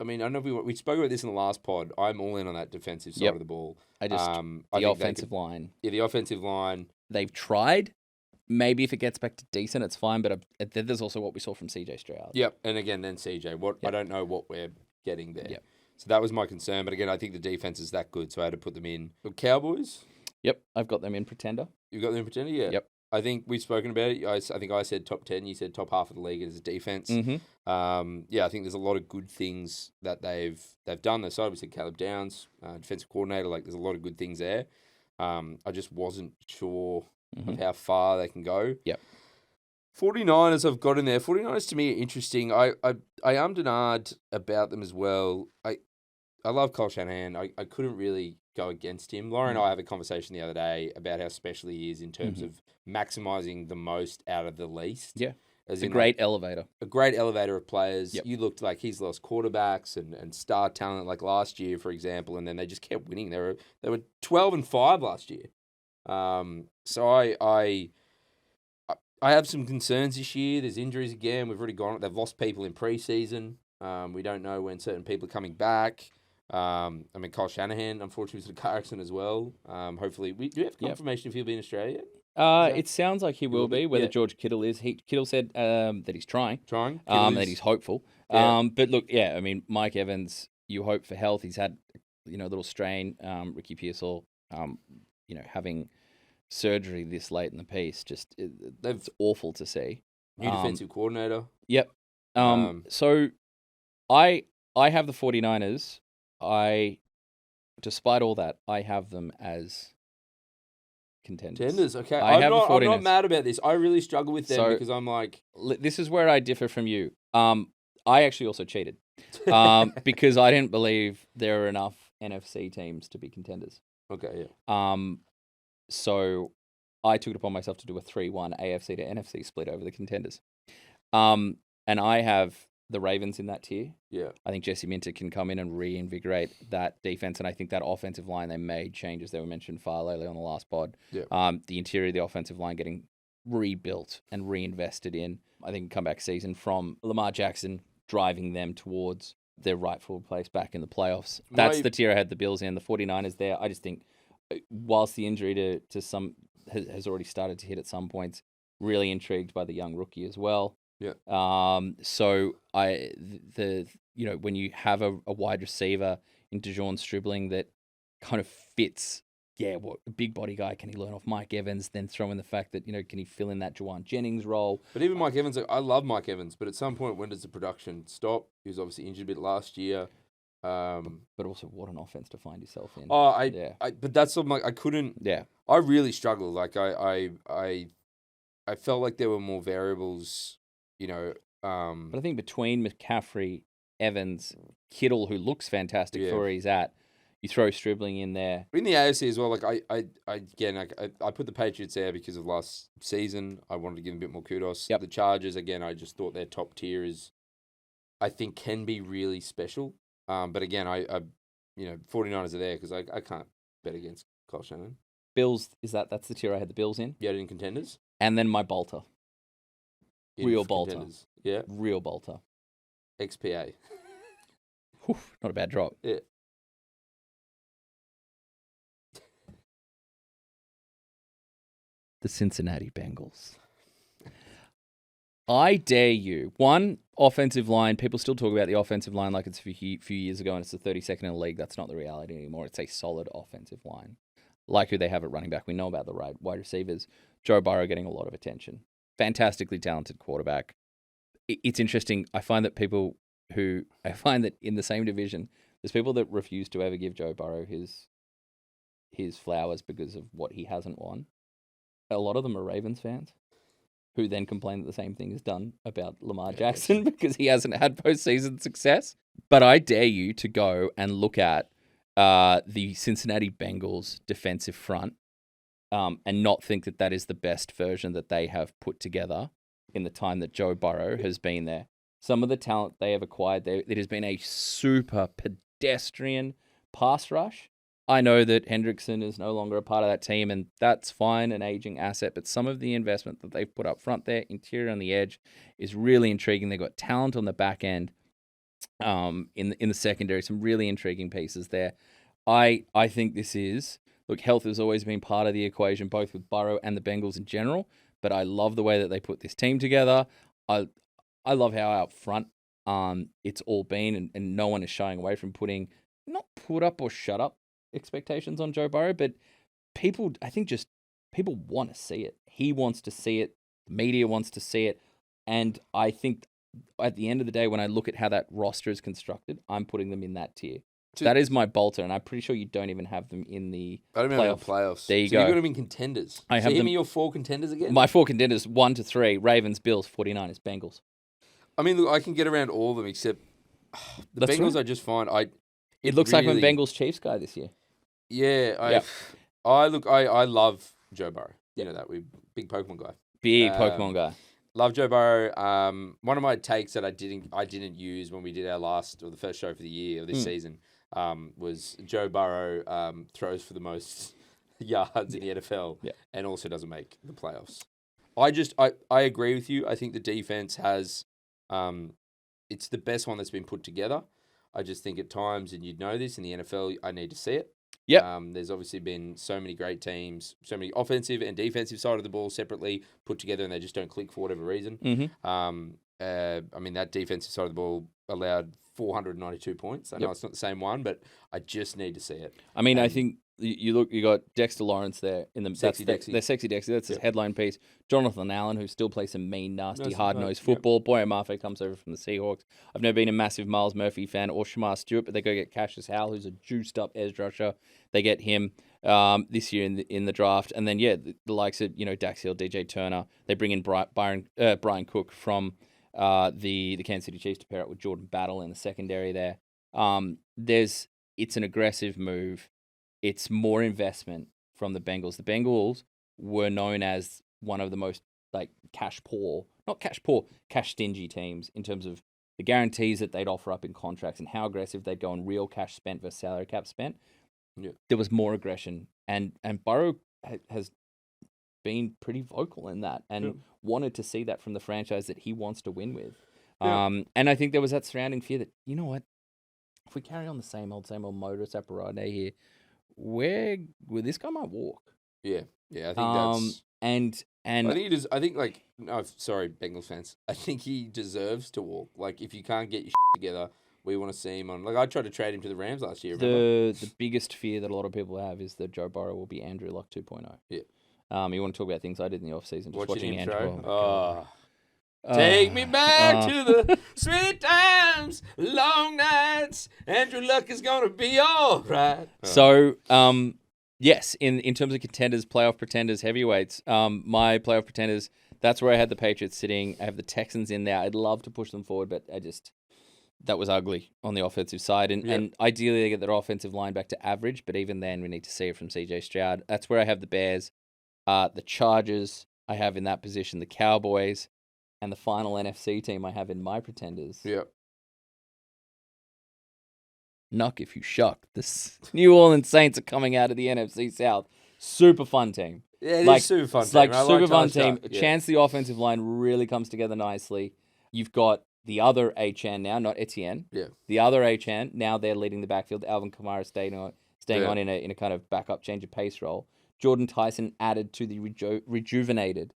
I mean, I don't know if we spoke about this in the last pod. I'm all in on that defensive side of the ball. The offensive line. Yeah, the offensive line. They've tried. Maybe if it gets back to decent, it's fine. But there's also what we saw from CJ Stroud. Yep, and again, then CJ. I don't know what we're getting there. Yep. So that was my concern. But again, I think the defense is that good, so I had to put them in. The Cowboys. Yep, I've got them in pretender. You've got them in pretender, yeah. Yep. I think we've spoken about it. I think I said top 10. You said top half of the league as a defense. Mm-hmm. I think there's a lot of good things that they've done. They obviously Caleb Downs, defensive coordinator. Like there's a lot of good things there. I just wasn't sure of how far they can go. Yep. 49ers I've got in there. 49ers to me are interesting. I am denied about them as well. I love Kyle Shanahan. I couldn't really go against him. Laurie and I had a conversation the other day about how special he is in terms of maximizing the most out of the least. Yeah. It's a great elevator. A great elevator of players. Yep. You looked like he's lost quarterbacks and star talent like last year, for example, and then they just kept winning. They were 12-5 last year. So I have some concerns this year. There's injuries again. We've already gone. They've lost people in preseason. We don't know when certain people are coming back. I mean, Kyle Shanahan, unfortunately, was in a car accident as well. Hopefully, do you have confirmation if he'll be in Australia? It sounds like he will be. Whether George Kittle is, Kittle said that he's trying. That he's hopeful. Yeah. But look, I mean, Mike Evans, you hope for health. He's had a little strain. Ricky Pearsall, having surgery this late in the piece, that's awful to see. New defensive coordinator. Yep. So I have the 49ers. Despite all that, I have them as contenders. Okay. I'm not mad about this. I really struggle with them because I'm like... This is where I differ from you. I actually also cheated because I didn't believe there are enough NFC teams to be contenders. Okay, yeah. So I took it upon myself to do a 3-1 AFC to NFC split over the contenders. And I have the Ravens in that tier. Yeah. I think Jesse Minter can come in and reinvigorate that defense, and I think that offensive line, they made changes that were mentioned far lately on the last pod. Yeah. The interior of the offensive line getting rebuilt and reinvested in. I think comeback season from Lamar Jackson driving them towards their rightful place back in the playoffs. That's the tier I had the Bills in. The 49ers there. I just think whilst the injury to some has already started to hit at some points, really intrigued by the young rookie as well. Yeah. So when you have a wide receiver in DeJohn Stribling that kind of fits, what a big body guy, can he learn off Mike Evans? Then throw in the fact that can he fill in that Juwan Jennings role? But even Mike Evans, I love Mike Evans, but at some point, when does the production stop? He was obviously injured a bit last year. But also, what an offense to find yourself in. But that's something like I couldn't. Yeah. I really struggled. Like I felt like there were more variables. But I think between McCaffrey, Evans, Kittle, who looks fantastic for where he's at, you throw Stribling in there. In the AFC as well, like I put the Patriots there because of last season. I wanted to give them a bit more kudos. Yep. The Chargers, again, I just thought their top tier I think can be really special. But again, 49ers are there because I can't bet against Kyle Shanahan. Bills, that's the tier I had the Bills in. You had it in contenders? And then my bolter. Real bolter. Yeah. Real bolter. XPA. Whew, not a bad drop. Yeah. The Cincinnati Bengals. I dare you. One, offensive line. People still talk about the offensive line like it's a few years ago and it's the 32nd in the league. That's not the reality anymore. It's a solid offensive line. Like who they have at running back. We know about the wide receivers. Joe Burrow getting a lot of attention. Fantastically talented quarterback. It's interesting. I find that in the same division, there's people that refuse to ever give Joe Burrow his flowers because of what he hasn't won. A lot of them are Ravens fans who then complain that the same thing is done about Lamar Jackson because he hasn't had postseason success. But I dare you to go and look at the Cincinnati Bengals defensive front and not think that is the best version that they have put together in the time that Joe Burrow has been there. Some of the talent they have acquired there, it has been a super pedestrian pass rush. I know that Hendrickson is no longer a part of that team, and that's fine, an aging asset, but some of the investment that they've put up front there, interior on the edge, is really intriguing. They've got talent on the back end in the secondary, some really intriguing pieces there. I think this is, look, health has always been part of the equation, both with Burrow and the Bengals in general, but I love the way that they put this team together. I love how out front it's all been, and no one is shying away from not put up or shut up expectations on Joe Burrow, but people want to see it. He wants to see it. The media wants to see it. And I think at the end of the day, when I look at how that roster is constructed, I'm putting them in that tier. That is my bolter, and I'm pretty sure you don't even have them in the playoffs. There you go. You've got them in contenders. I have give me your 4 contenders again. My 4 contenders, 1 to 3, Ravens, Bills, 49ers, Bengals. I mean, look, I can get around all of them except the Bengals. Right. I just find it looks like I'm a Bengals Chiefs guy this year. Yeah, I love Joe Burrow. You know that, we're big Pokemon guy. Pokemon guy. Love Joe Burrow. One of my takes that I didn't use when we did the first show for the year of this season was Joe Burrow throws for the most yards in the NFL and also doesn't make the playoffs. I agree with you. I think the defense has it's the best one that's been put together. I just think at times, and you'd know this, in the NFL, I need to see it. Yeah. There's obviously been so many great teams, so many offensive and defensive side of the ball separately put together, and they just don't click for whatever reason. Mm-hmm. I mean, that defensive side of the ball allowed 492 points. I know it's not the same one, but I just need to see it. I mean, I think you got Dexter Lawrence there in the Sexy Dexy. They're Sexy Dexy. That's his headline piece. Jonathan Allen, who still plays some mean, nasty, hard-nosed football. Boy Mafe comes over from the Seahawks. I've never been a massive Miles Murphy fan or Shamar Stewart, but they go get Cassius Howell, who's a juiced-up edge rusher. They get him this year in the draft, and then the likes of Dax Hill, DJ Turner. They bring in Brian Cook from the Kansas City Chiefs to pair up with Jordan Battle in the secondary there. It's an aggressive move. It's more investment from the Bengals. The Bengals were known as one of the most cash stingy teams in terms of the guarantees that they'd offer up in contracts and how aggressive they'd go on real cash spent versus salary cap spent. Yeah. There was more aggression, and Burrow has been pretty vocal in that and wanted to see that from the franchise that he wants to win with. Yeah. And I think there was that surrounding fear that, you know what, if we carry on the same old modus operandi here, where this guy might walk. Yeah, I think that's and I think he does. I think sorry, Bengals fans. I think he deserves to walk. If you can't get your together, we want to see him on. I tried to trade him to the Rams last year. The biggest fear that a lot of people have is that Joe Burrow will be Andrew Luck 2.0. Yeah. You want to talk about things I did in the off season? Just watching Andrew. Andrew. Take me back to the sweet times, long nights. Andrew Luck is gonna be all right. So, yes, in terms of contenders, playoff pretenders, heavyweights, my playoff pretenders, that's where I had the Patriots sitting. I have the Texans in there. I'd love to push them forward, but that was ugly on the offensive side. And ideally, they get their offensive line back to average, but even then, we need to see it from CJ Stroud. That's where I have the Bears, the Chargers. I have in that position the Cowboys. And the final NFC team I have in my pretenders. Yep. Knock if you shock. The New Orleans Saints are coming out of the NFC South. Super fun team. Yeah, it is super fun team. Super fun team. A chance the offensive line really comes together nicely. You've got the other Achan now, not Etienne. Yeah. The other Achan, now they're leading the backfield. Alvin Kamara staying on in a kind of backup change of pace role. Jordan Tyson added to the rejuvenated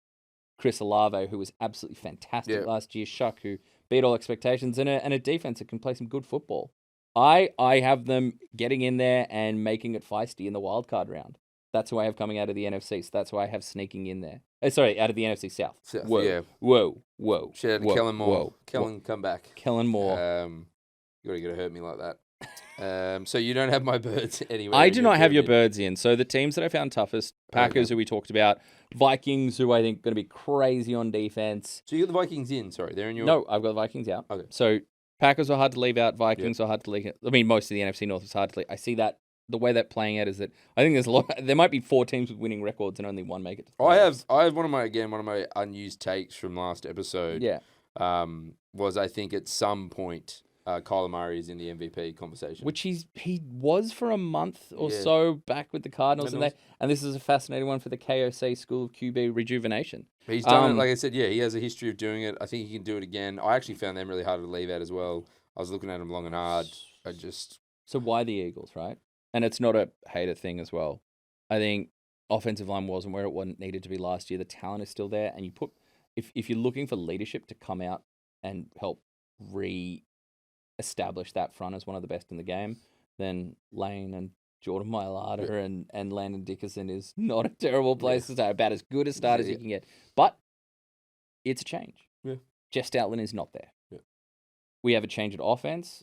Chris Olave, who was absolutely fantastic last year. Shuck, who beat all expectations, and a defense that can play some good football. I have them getting in there and making it feisty in the wildcard round. That's who I have coming out of the NFC. So that's who I have sneaking in there. Out of the NFC South. Whoa. Yeah. Whoa. Shout out to Kellen Moore. Kellen, come back. Kellen Moore. You're going to hurt me like that. So you don't have my birds anywhere. I do not have your birds in. So the teams that I found toughest, Packers, who we talked about, Vikings, who I think are going to be crazy on defense. So you got the Vikings in, sorry. They're in your... No, I've got the Vikings out. Okay. So Packers are hard to leave out. Vikings are hard to leave out. I mean, most of the NFC North is hard to leave. I see that. The way that playing out is that I think there might be 4 teams with winning records and only one make it to the playoffs. I have one of my unused takes from last episode. Yeah. Was I think at some point Kyler Murray is in the MVP conversation. Which he was for a month or so back with the Cardinals, and this is a fascinating one for the KOC School of QB Rejuvenation. He's done it, like I said, he has a history of doing it. I think he can do it again. I actually found them really hard to leave out as well. I was looking at them long and hard. So why the Eagles, right? And it's not a hater thing as well. I think offensive line wasn't where it needed to be last year. The talent is still there, and you put if you're looking for leadership to come out and help re-establish that front as one of the best in the game, then Lane and Jordan Mailata and Landon Dickerson is not a terrible place to start. About as good a start as you can get. But it's a change. Yeah. Jeff Stoutland is not there. Yeah. We have a change at offense.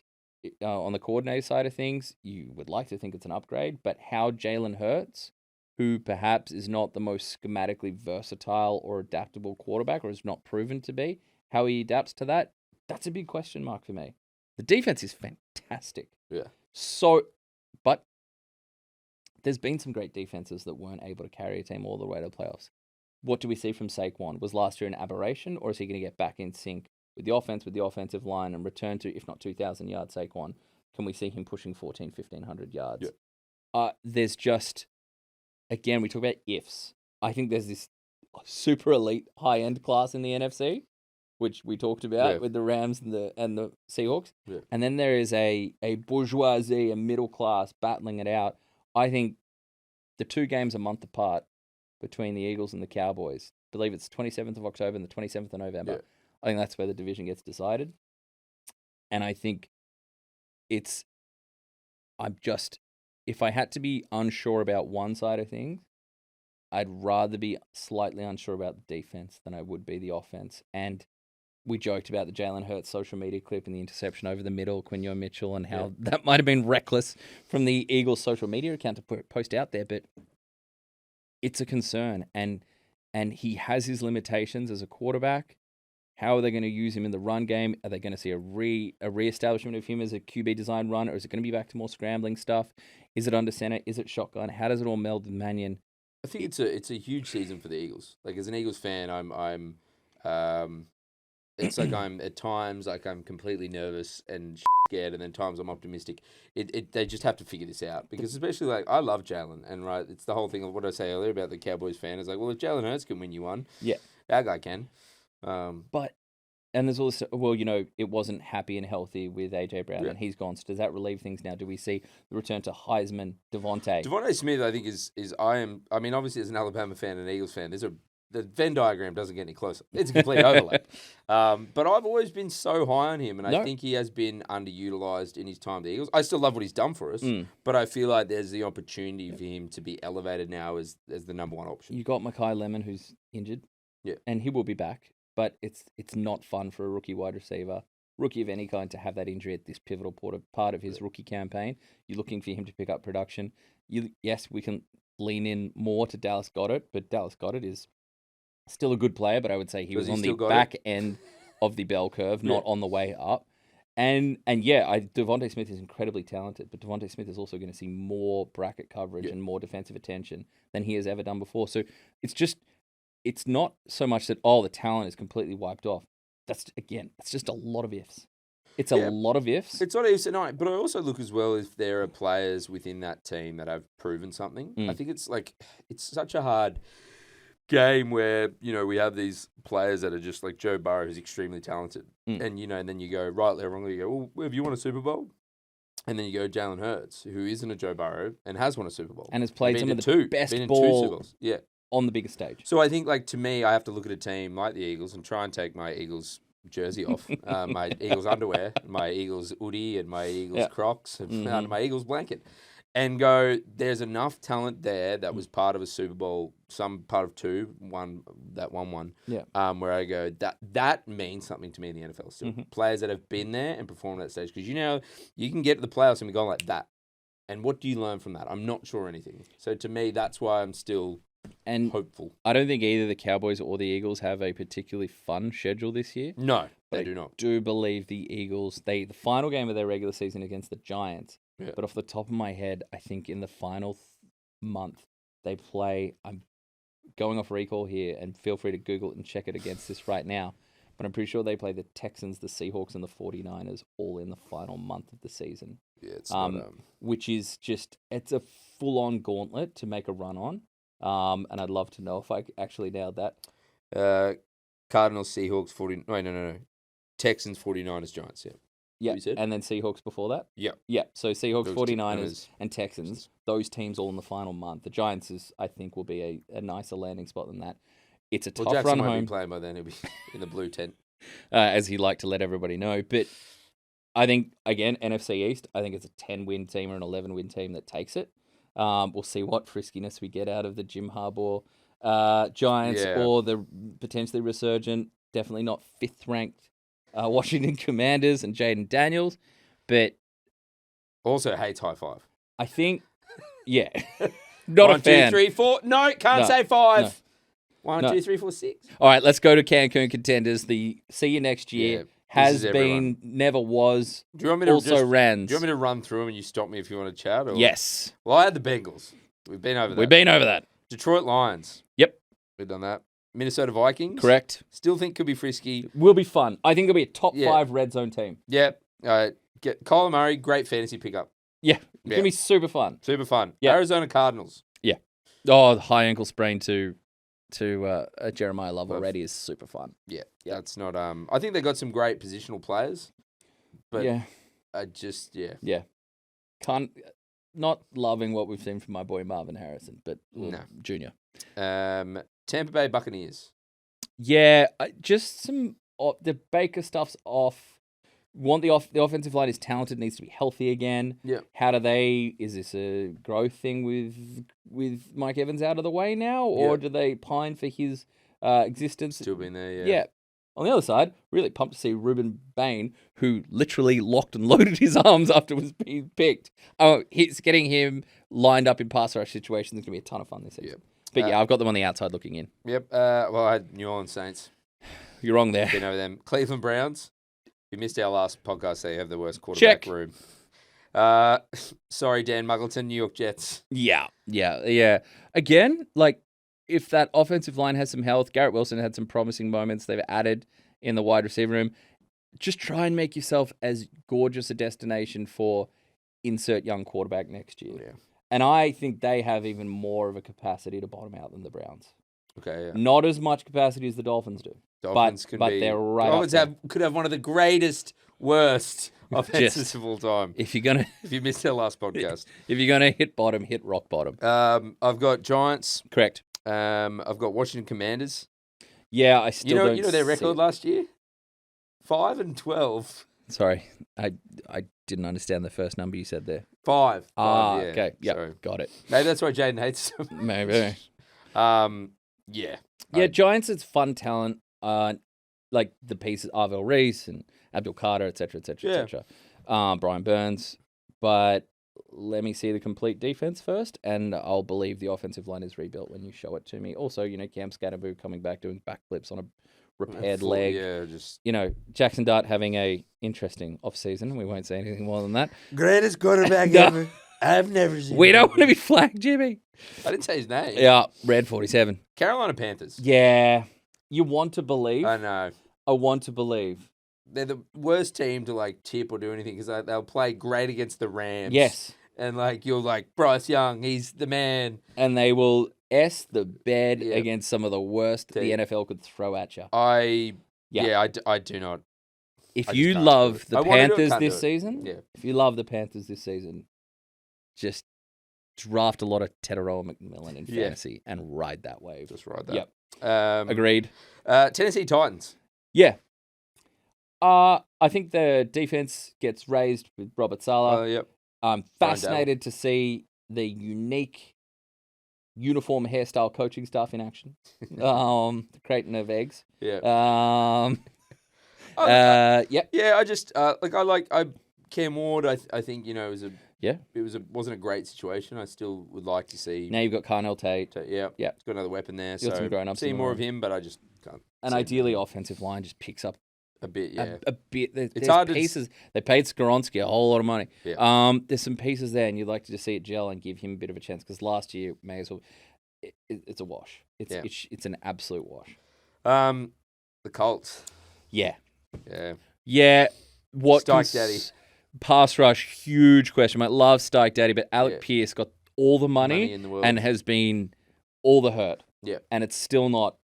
On the coordinator side of things, you would like to think it's an upgrade, but how Jalen Hurts, who perhaps is not the most schematically versatile or adaptable quarterback, or is not proven to be, how he adapts to that, that's a big question mark for me. The defense is fantastic. Yeah. But there's been some great defenses that weren't able to carry a team all the way to the playoffs. What do we see from Saquon? Was last year an aberration, or is he going to get back in sync with the offense, with the offensive line, and return to, if not 2,000 yards, Saquon? Can we see him pushing 1,100 yards? Yeah. There's just, again, we talk about ifs. I think there's this super elite high-end class in the NFC, which we talked about with the Rams and the Seahawks. Yeah. And then there is a bourgeoisie, a middle class battling it out. I think the 2 games a month apart between the Eagles and the Cowboys, I believe it's 27th of October and the 27th of November. Yeah. I think that's where the division gets decided. And I think if I had to be unsure about one side of things, I'd rather be slightly unsure about the defense than I would be the offense. And we joked about the Jalen Hurts social media clip and the interception over the middle, Quinyon Mitchell, and how that might have been reckless from the Eagles social media account to post out there, but it's a concern. And he has his limitations as a quarterback. How are they going to use him in the run game? Are they going to see a reestablishment of him as a QB design run, or is it going to be back to more scrambling stuff? Is it under center? Is it shotgun? How does it all meld with Mannion? I think it's a huge season for the Eagles. Like, as an Eagles fan, I'm it's like I'm at times like I'm completely nervous and scared, and then times I'm optimistic. They just have to figure this out, because especially like I love Jalen, and right, it's the whole thing of what I say earlier about the Cowboys fan is like, well, if Jalen Hurts can win you one, our guy can. And there's also, it wasn't happy and healthy with AJ Brown, and he's gone. So does that relieve things now? Do we see the return to Heisman, Devontae? Devontae Smith, I think obviously as an Alabama fan and an Eagles fan, the Venn diagram doesn't get any closer. It's a complete overlap. But I've always been so high on him, and I think he has been underutilized in his time with the Eagles. I still love what he's done for us, but I feel like there's the opportunity for him to be elevated now as the number one option. You got Mekhi Lemon, who's injured, and he will be back. But it's not fun for a rookie wide receiver, rookie of any kind, to have that injury at this pivotal part of his rookie campaign. You're looking for him to pick up production. Yes, we can lean in more to Dallas Goedert, but Dallas Goedert is still a good player, but I would say he was on the back end of the bell curve, not on the way up. And Devontae Smith is incredibly talented, but Devontae Smith is also going to see more bracket coverage and more defensive attention than he has ever done before. So it's not so much that, the talent is completely wiped off. That's just a lot of ifs. It's a lot of ifs. It's not ifs, but I also look as well if there are players within that team that have proven something. I think it's such a hard game where, we have these players that are just like Joe Burrow, who's extremely talented. And, and then you go, rightly or wrongly, you go, well, have you won a Super Bowl? And then you go Jalen Hurts, who isn't a Joe Burrow and has won a Super Bowl. And has played some of the best ball on the biggest stage. So I think, to me, I have to look at a team like the Eagles and try and take my Eagles jersey off, my Eagles underwear, my Eagles hoodie, and my Eagles Crocs, and my Eagles blanket, and go, there's enough talent there that was part of a Super Bowl, some part of two, won one. Yeah. Where I go, that means something to me in the NFL still. Players that have been there and performed at that stage. Because, you can get to the playoffs and be going like that. And what do you learn from that? I'm not sure anything. So to me, that's why I'm still hopeful. I don't think either the Cowboys or the Eagles have a particularly fun schedule this year. No, they do not. I do believe the Eagles, the final game of their regular season against the Giants. Yeah. But off the top of my head, I think in the final month, they play, I'm going off recall here, and feel free to Google it and check it against this right now, but I'm pretty sure they play the Texans, the Seahawks, and the 49ers all in the final month of the season. Yeah, it's not, which is just, it's a full-on gauntlet to make a run on, and I'd love to know if I actually nailed that. Cardinals, Seahawks, Texans, 49ers, Giants, Yeah, and then Seahawks before that? Yeah, so Seahawks, 49ers, and Texans, those teams all in the final month. The Giants, I think, will be a nicer landing spot than that. It's a tough Jackson run won't home. Be playing by then. He'll be in the blue tent. As he liked to let everybody know. But I think, again, NFC East, I think it's a 10-win team or an 11-win team that takes it. We'll see what friskiness we get out of the Jim Harbaugh Giants or the potentially resurgent, definitely not fifth-ranked Washington Commanders and Jaden Daniels, but also hates high five. I think, not a fan. 1, 2, 3, 4. No, can't say 5. 1, 2, 3, 4, 6. All right, let's go to Cancun Contenders. The see you next year has been, everyone. Never was. Do you want me to also Rans. Do you want me to run through them and you stop me if you want to chat? Or? Yes. Well, I had the Bengals. We've been over that. Detroit Lions. Yep. We've done that. Minnesota Vikings. Correct. Still think could be frisky. Will be fun. I think it'll be a top 5 red zone team. Yep. Get Kyler Murray, great fantasy pickup. Yeah. It's going to be super fun. Super fun. Yep. Arizona Cardinals. Yeah. Oh, the high ankle sprain to Jeremiah Love already is super fun. Yeah. That's not... I think they got some great positional players. But I just... Yeah. Not loving what we've seen from my boy Marvin Harrison, but Junior. Tampa Bay Buccaneers. Yeah, just some... the Baker stuff's off. The offensive line is talented, needs to be healthy again. Yeah. How do they... Is this a growth thing with Mike Evans out of the way now? Or do they pine for his existence? Still been there, Yeah. On the other side, really pumped to see Ruben Bain, who literally locked and loaded his arms after it was being picked. It's getting him lined up in pass rush situations. It's going to be a ton of fun this season. Yep. But I've got them on the outside looking in. Yep. Well, I had New Orleans Saints. You're wrong there. Been over them. Cleveland Browns. You missed our last podcast, so you have the worst quarterback room. Sorry, Dan Muggleton, New York Jets. Yeah. Again, if that offensive line has some health, Garrett Wilson had some promising moments they've added in the wide receiver room. Just try and make yourself as gorgeous a destination for insert young quarterback next year. Yeah. And I think they have even more of a capacity to bottom out than the Browns. Okay, yeah. Not as much capacity as the Dolphins do. But they're right. Dolphins could have one of the greatest, worst offenses of all time. If you missed our last podcast. If you're gonna hit bottom, hit rock bottom. I've got Giants. Correct. I've got Washington Commanders. Yeah, I still don't. You know their record last year? 5-12. Sorry, I didn't understand the first number you said there. 5. Okay. Yeah, got it. Maybe that's why Jaden hates them. Maybe. Yeah. Giants, it's fun talent. Like the pieces, Arvell Reese and Abdul Carter, etc., Brian Burns. But let me see the complete defense first, and I'll believe the offensive line is rebuilt when you show it to me. Also, Cam Scatterboo coming back doing backflips on a repaired leg. Yeah, just... Jackson Dart having a interesting off-season. We won't say anything more than that. Greatest quarterback ever. I've never seen We don't want to be flagged, Jimmy. I didn't say his name. Yeah, Red 47. Carolina Panthers. Yeah. You want to believe. I know. I want to believe. They're the worst team to tip or do anything because they'll play great against the Rams. Yes. And you're like, Bryce Young, he's the man. And they will the bed Yeah. against some of the worst the Deep. NFL could throw at you. I do not. If I just you can't love do it. the I wanna do it, Panthers can't do this it. season, Yeah. if you love the Panthers this season, just draft a lot of Teteroa McMillan in Yeah. fantasy and ride that wave. Just ride Yep. that. Agreed. Tennessee Titans. Yeah. I think the defense gets raised with Robert Saleh. Yep. I'm fascinated to see the unique uniform hairstyle coaching staff in action. The Creighton of eggs. Yeah. Yep. Yeah. I just I Cam Ward. I think wasn't a great situation. I still would like to see. Now you've got Carnell Tate. Yeah. Yeah. He's got another weapon there. Got some grown-ups see in the more line. of him, but I just can't. And ideally, offensive line just picks up a bit. Yeah. A bit. There's hard pieces. They paid Skoronski a whole lot of money. Yeah. There's some pieces there, and you'd like to just see it gel and give him a bit of a chance because last year may as well. It's a wash. It's an absolute wash. The Colts. Yeah. Yeah. Yeah. What Stike Daddy. Pass rush, huge question. I love Stike Daddy, but Alec Yeah. Pierce got all the money in the world. and has been all the hurt. Yeah. And it's still not,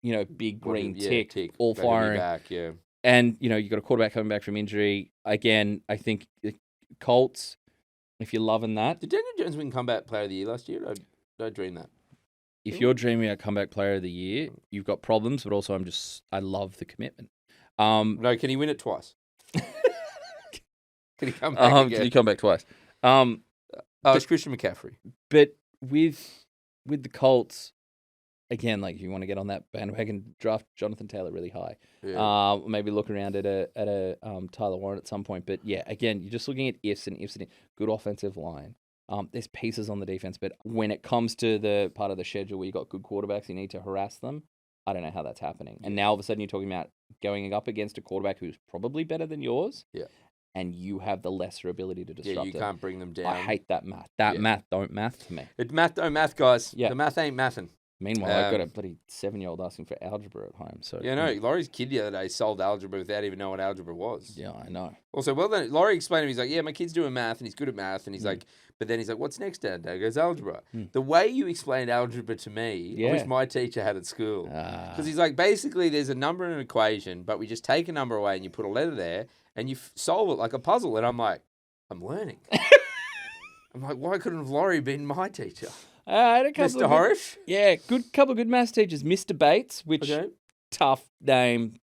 big green tick, all Ready to be firing. back, yeah. And, you got a quarterback coming back from injury. Again, I think the Colts, if you're loving that. Did Daniel Jones win comeback player of the year last year? I dream that. If you're dreaming a comeback player of the year, you've got problems, but also I love the commitment. No, can he win it twice? Can he come back again? Can he come back twice? It's Christian McCaffrey. But with the Colts, again, like if you want to get on that bandwagon, draft Jonathan Taylor really high. Yeah. Maybe look around at a Tyler Warren at some point. But yeah, again, you're just looking at ifs and good offensive line. There's pieces on the defense, but when it comes to the part of the schedule where you got good quarterbacks, you need to harass them. I don't know how that's happening. And now all of a sudden you're talking about going up against a quarterback who's probably better than yours. Yeah. And you have the lesser ability to disrupt Yeah, you them. can't bring them down. I hate that math. Math don't math to me. It math don't math, guys. Yeah. The math ain't mathin'. Meanwhile, I've got a bloody 7-year-old asking for algebra at home. So Yeah, no, Laurie's kid the other day solved algebra without even knowing what algebra was. Yeah, I know. Also, well done. Laurie explained to him, he's like, yeah, my kid's doing math and he's good at math. And he's like, but then he's like, what's next, Dad? Dad goes, algebra. The way you explained algebra to me, I wish my teacher had at school. Because he's like, basically, there's a number in an equation, but we just take a number away and you put a letter there and you solve it like a puzzle. And I'm like, I'm learning. I'm like, why couldn't Laurie been my teacher? I had a couple Mr. Horesh? Yeah, couple of good maths teachers. Mr. Bates, which tough name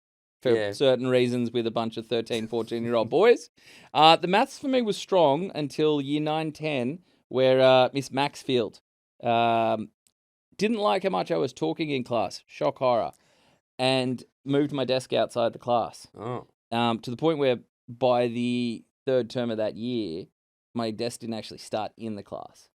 for certain reasons with a bunch of 13, 14-year-old boys. The maths for me was strong until year 9, 10, where Miss Maxfield didn't like how much I was talking in class. Shock horror. And moved my desk outside the class. Oh. To the point where by the third term of that year, my desk didn't actually start in the class.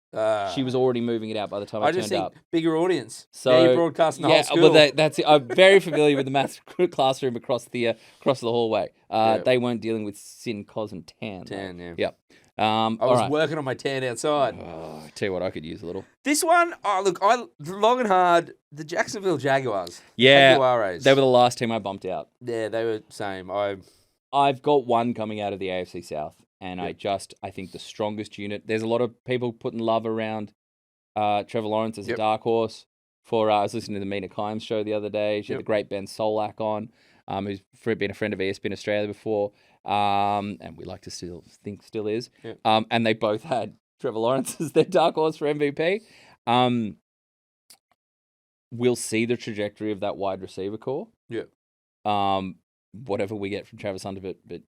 She was already moving it out by the time I turned up. Bigger audience. So now you're broadcasting the whole school. Well, that's it. I'm very familiar with the maths classroom across the hallway. They weren't dealing with sin, cos, and tan. Tan, yeah. Yep. I was working on my tan outside. I tell you what, I could use a little. This one, long and hard, the Jacksonville Jaguars. Yeah, Jaguares. They were the last team I bumped out. Yeah, they were same. I've got one coming out of the AFC South. And I think the strongest unit. There's a lot of people putting love around Trevor Lawrence as a dark horse. I was listening to the Mina Kimes show the other day. She had the great Ben Solak on, who's been a friend of ESPN Australia before, and we like to still is. Yep. And they both had Trevor Lawrence as their dark horse for MVP. We'll see the trajectory of that wide receiver core. Yeah. Whatever we get from Travis Hunter, but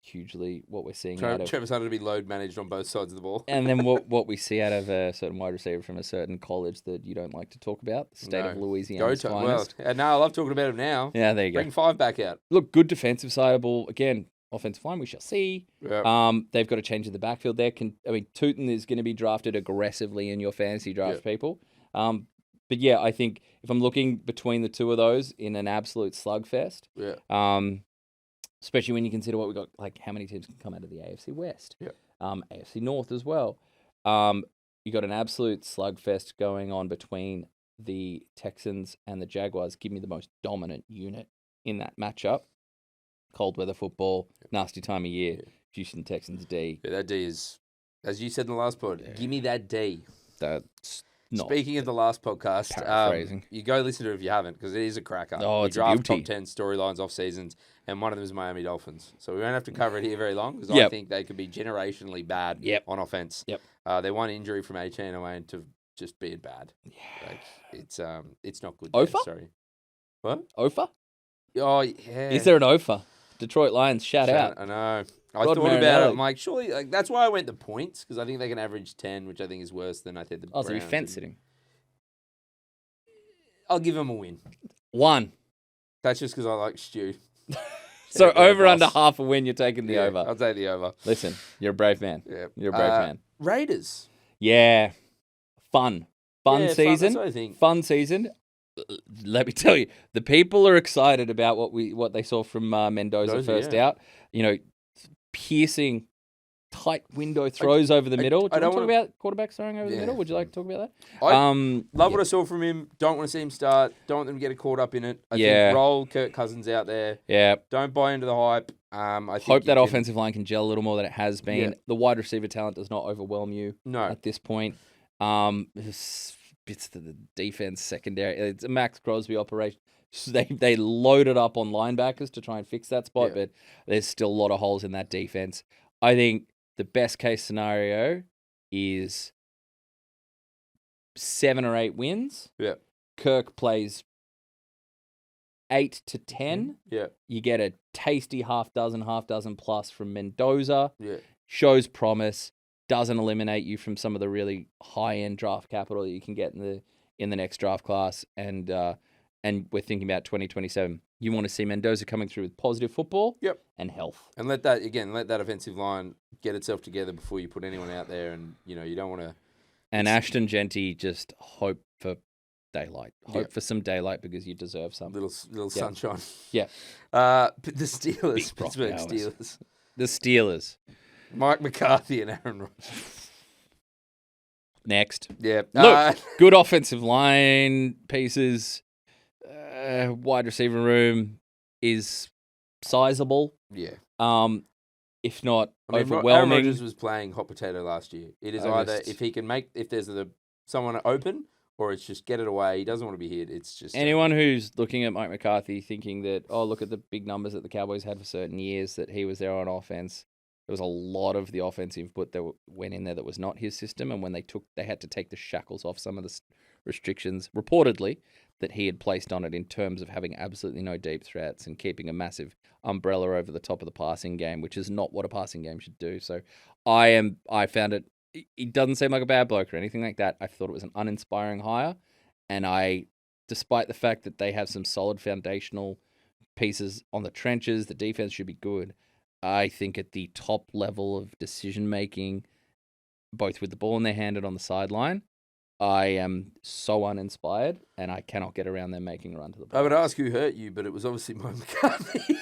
hugely what we're seeing out of Travis Hunter to be load managed on both sides of the ball. And then what we see out of a certain wide receiver from a certain college that you don't like to talk about, the state of Louisiana's finest. Well, no, I love talking about him now. Yeah, there you go. Bring 5 back out. Look, good defensive side of the ball. Again, offensive line, we shall see. Yep. They've got to change in the backfield there. Tootin is going to be drafted aggressively in your fantasy draft, people. But yeah, I think if I'm looking between the two of those in an absolute slugfest, especially when you consider what we got, like how many teams can come out of the AFC West, AFC North as well. You got an absolute slugfest going on between the Texans and the Jaguars. Give me the most dominant unit in that matchup. Cold weather football, nasty time of year. Houston Texans D. Yeah, that D is, as you said in the last pod, give me that D. Not Speaking of the last podcast, paraphrasing. you go listen to it if you haven't, because it is a cracker. Oh, we it's a draft beauty. top 10 storylines off seasons, and one of them is Miami Dolphins. So we won't have to cover it here very long, because I Yep. think they could be generationally bad Yep. on offense. Yep. They're one injury from 18 away to just being bad. Yeah. Like, it's not good. Ofa? There, sorry. What? Ofa? Oh, yeah. Is there an Ofa? Detroit Lions, shout out. I know. I Rod thought about it. Marinelli. I'm like, surely, like, that's why I went the points, because I think they can average 10, which I think is worse than I think the Oh, so you Browns fence and- sitting. I'll give them a win. 1. That's just because I like Stu. So Yeah, over under boss. half a win, you're taking the Yeah, over. I'll take the over. Listen, you're a brave man. Yeah. You're a brave man. Raiders. Yeah. Fun Yeah, season. That's what I think. Fun season. Let me tell you, the people are excited about what they saw from Mendoza first out. You know, piercing, tight window throws over the middle. Do you want to talk about quarterbacks throwing over the middle? Would you like to talk about that? Love what I saw from him. Don't want to see him start. Don't want them to get caught up in it. I think roll Kirk Cousins out there. Yeah. Don't buy into the hype. I think Hope that offensive line can gel a little more than it has been. Yeah. The wide receiver talent does not overwhelm you at this point. Bits to the defense secondary. It's a Max Crosby operation. They loaded up on linebackers to try and fix that spot, but there's still a lot of holes in that defense. I think the best case scenario is 7 or 8 wins. Yeah. Kirk plays 8 to 10. Yeah. You get a tasty half dozen plus from Mendoza. Yeah. Shows promise. Doesn't eliminate you from some of the really high-end draft capital that you can get in the next draft class. And we're thinking about 2027. You want to see Mendoza coming through with positive football and health. And let that offensive line get itself together before you put anyone out there. And, you don't want to... And Ashton Genty, just hope for daylight. Hope for some daylight because you deserve some. Little sunshine. Yeah. But the Steelers. Big Pittsburgh powers. Steelers. The Steelers. Mike McCarthy and Aaron Rodgers. Next. Yeah. Look, good offensive line pieces. Wide receiver room is sizable. Yeah. If not Aaron overwhelming. Rodgers was playing hot potato last year. It is either if he can if there's someone open, or it's just get it away. He doesn't want to be hit. It's just anyone who's looking at Mike McCarthy thinking that, look at the big numbers that the Cowboys had for certain years that he was there on offense. There was a lot of the offensive input that went in there that was not his system, and when they had to take the shackles off some of the restrictions, reportedly, that he had placed on it in terms of having absolutely no deep threats and keeping a massive umbrella over the top of the passing game, which is not what a passing game should do. So I found it, he doesn't seem like a bad bloke or anything like that. I thought it was an uninspiring hire, and despite the fact that they have some solid foundational pieces on the trenches, the defense should be good. I think at the top level of decision-making, both with the ball in their hand and on the sideline, I am so uninspired, and I cannot get around them making a run to the ball. I would ask who hurt you, but it was obviously Mike McCarthy.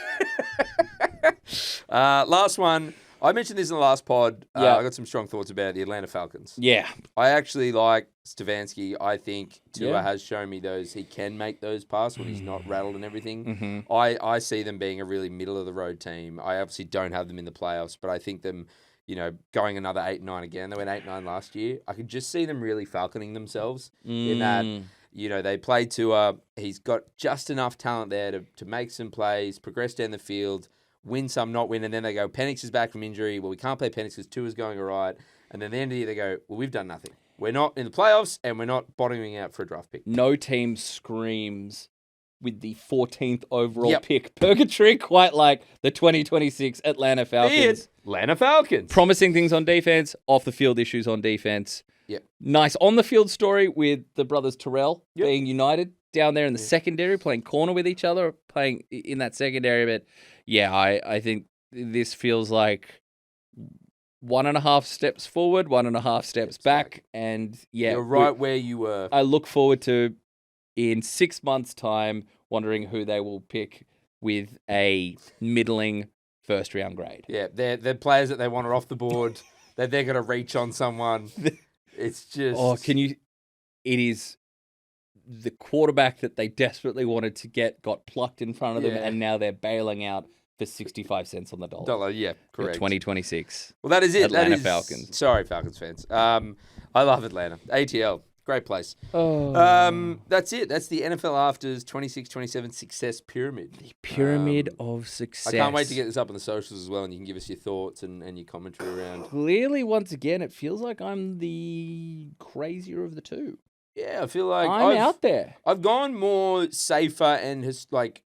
Last one. I mentioned this in the last pod. I got some strong thoughts about the Atlanta Falcons. Yeah. I actually like Stefanski. I think Tua has shown me he can make those passes when he's not rattled and everything. Mm-hmm. I see them being a really middle-of-the-road team. I obviously don't have them in the playoffs, but I think them, going another 8-9 again. They went 8-9 last year. I could just see them really falconing themselves in that, they play Tua. He's got just enough talent there to make some plays, progress down the field, win some, not win, and then they go, Penix is back from injury. Well, we can't play Penix because Tua's going all right. And then at the end of the year, they go, well, we've done nothing. We're not in the playoffs, and we're not bottoming out for a draft pick. No team screams with the 14th overall pick purgatory quite like the 2026 Atlanta Falcons. Atlanta Falcons. Promising things on defense, off the field issues on defense. Yep. Nice on the field story with the brothers Terrell being united down there in the secondary, playing corner with each other, playing in that secondary. But yeah, I think this feels like 1.5 steps forward, 1.5 steps back. And you're right where you were. I look forward to, in 6 months' time, wondering who they will pick with a middling first-round grade. Yeah, they're players that they wanted off the board, that they're going to reach on someone. It's just... It is the quarterback that they desperately wanted to get got plucked in front of them, and now they're bailing out for 65 cents on the dollar. Yeah, correct. 2026. Well, that is it. Atlanta Falcons. Sorry, Falcons fans. I love Atlanta. ATL. Great place. Oh. That's it. That's the NFL Afters 26-27 Success Pyramid. The Pyramid of Success. I can't wait to get this up on the socials as well, and you can give us your thoughts and your commentary around. Clearly, once again, it feels like I'm the crazier of the two. Yeah, I feel like I'm out there. I've gone more safer and has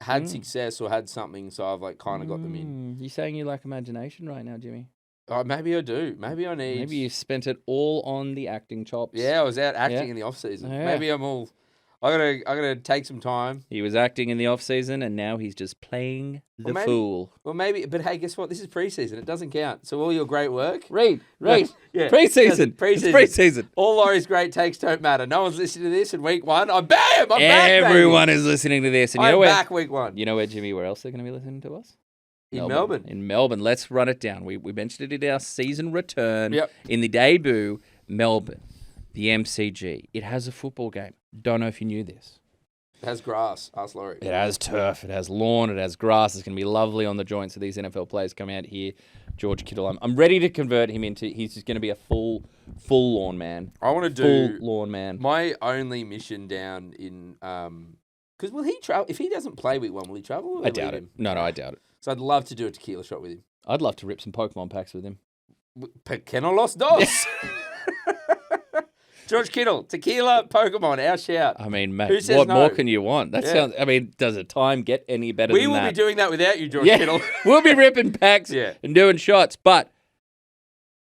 had success or had something, so I've kind of got them in. You saying you lack imagination right now, Jimmy? Oh, maybe I do. Maybe I need. Maybe you spent it all on the acting chops. Yeah, I was out acting in the off season. Yeah. Maybe I'm all. I gotta take some time. He was acting in the off season, and now he's just playing the fool. Well, maybe, but hey, guess what? This is preseason. It doesn't count. So all your great work. Right. Yeah. Preseason. It's preseason. All Laurie's great takes don't matter. No one's listening to this in week one. I'm back. Everyone is listening to this, and you know where? Back week one. You know where, Jimmy? Where else they're going to be listening to us? In Melbourne. In Melbourne. Let's run it down. We mentioned it in our season return. Yep. In the debut, Melbourne, the MCG. It has a football game. Don't know if you knew this. It has grass. Ask Laurie. It has turf. It has lawn. It has grass. It's going to be lovely on the joints of these NFL players coming out here. George Kittle. I'm ready to convert him into. He's just going to be a full lawn man. I want to do full lawn man. My only mission down in because will he travel? If he doesn't play week one, will he travel? I doubt it. No, I doubt it. So I'd love to do a tequila shot with him. I'd love to rip some Pokemon packs with him. Pequeño los dos. George Kittle, tequila, Pokemon, our shout. I mean, mate, what more can you want? That sounds. I mean, does a time get any better than that? We will be doing that without you, George Kittle. We'll be ripping packs and doing shots. But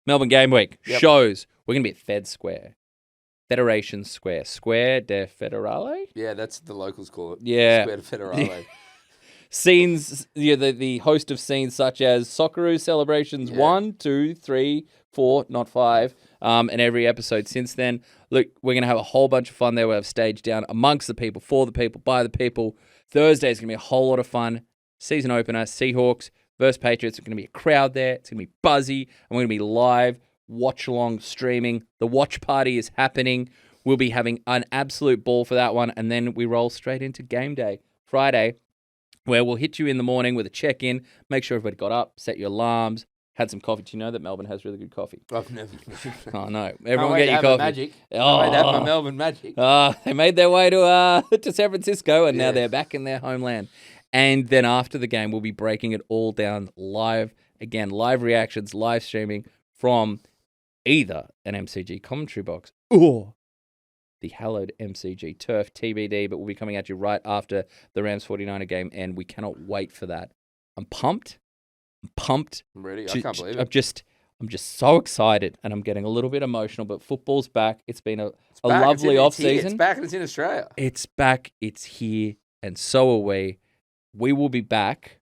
Melbourne Game Week shows we're going to be at Fed Square. Federation Square. Square de Federale? Yeah, that's the locals call it. Yeah. Square de Federale. Scenes, the host of scenes such as Socceroo celebrations 1, 2, 3, 4, not 5, and every episode since then. Look, we're going to have a whole bunch of fun there. We'll have stage down amongst the people, for the people, by the people. Thursday is going to be a whole lot of fun. Season opener, Seahawks versus Patriots. It's going to be a crowd there. It's going to be buzzy, and we're going to be live, watch-along streaming. The watch party is happening. We'll be having an absolute ball for that one, and then we roll straight into game day, Friday, where we'll hit you in the morning with a check-in, make sure everybody got up, set your alarms, had some coffee. Do you know that Melbourne has really good coffee? I've never. Oh, no. Everyone get your coffee. Magic. Oh, they have my Melbourne Magic. They made their way to San Francisco, and now they're back in their homeland. And then after the game, we'll be breaking it all down live. Again, live reactions, live streaming from either an MCG commentary box or the hallowed MCG turf, TBD, but we'll be coming at you right after the Rams 49er game, and we cannot wait for that. I'm pumped. I'm ready. I can't believe it. I'm just so excited, and I'm getting a little bit emotional, but football's back. It's been a lovely off-season. It's back, and it's in Australia. It's back. It's here, and so are we. We will be back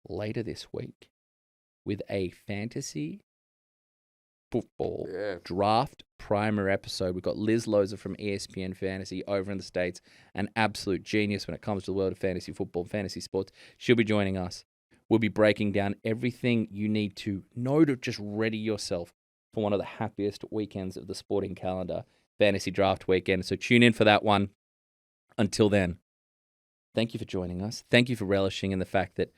later this week with a fantasy football draft primer episode. We've got Liz Loza from ESPN Fantasy over in the States, an absolute genius when it comes to the world of fantasy football, fantasy sports. She'll be joining us. We'll be breaking down everything you need to know to just ready yourself for one of the happiest weekends of the sporting calendar, Fantasy Draft Weekend. So tune in for that one. Until then, thank you for joining us. Thank you for relishing in the fact that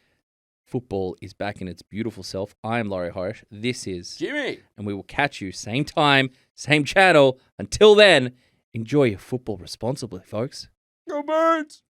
football is back in its beautiful self. I am Laurie Horesh. This is Jimmy. And we will catch you same time, same channel. Until then, enjoy your football responsibly, folks. Go Birds!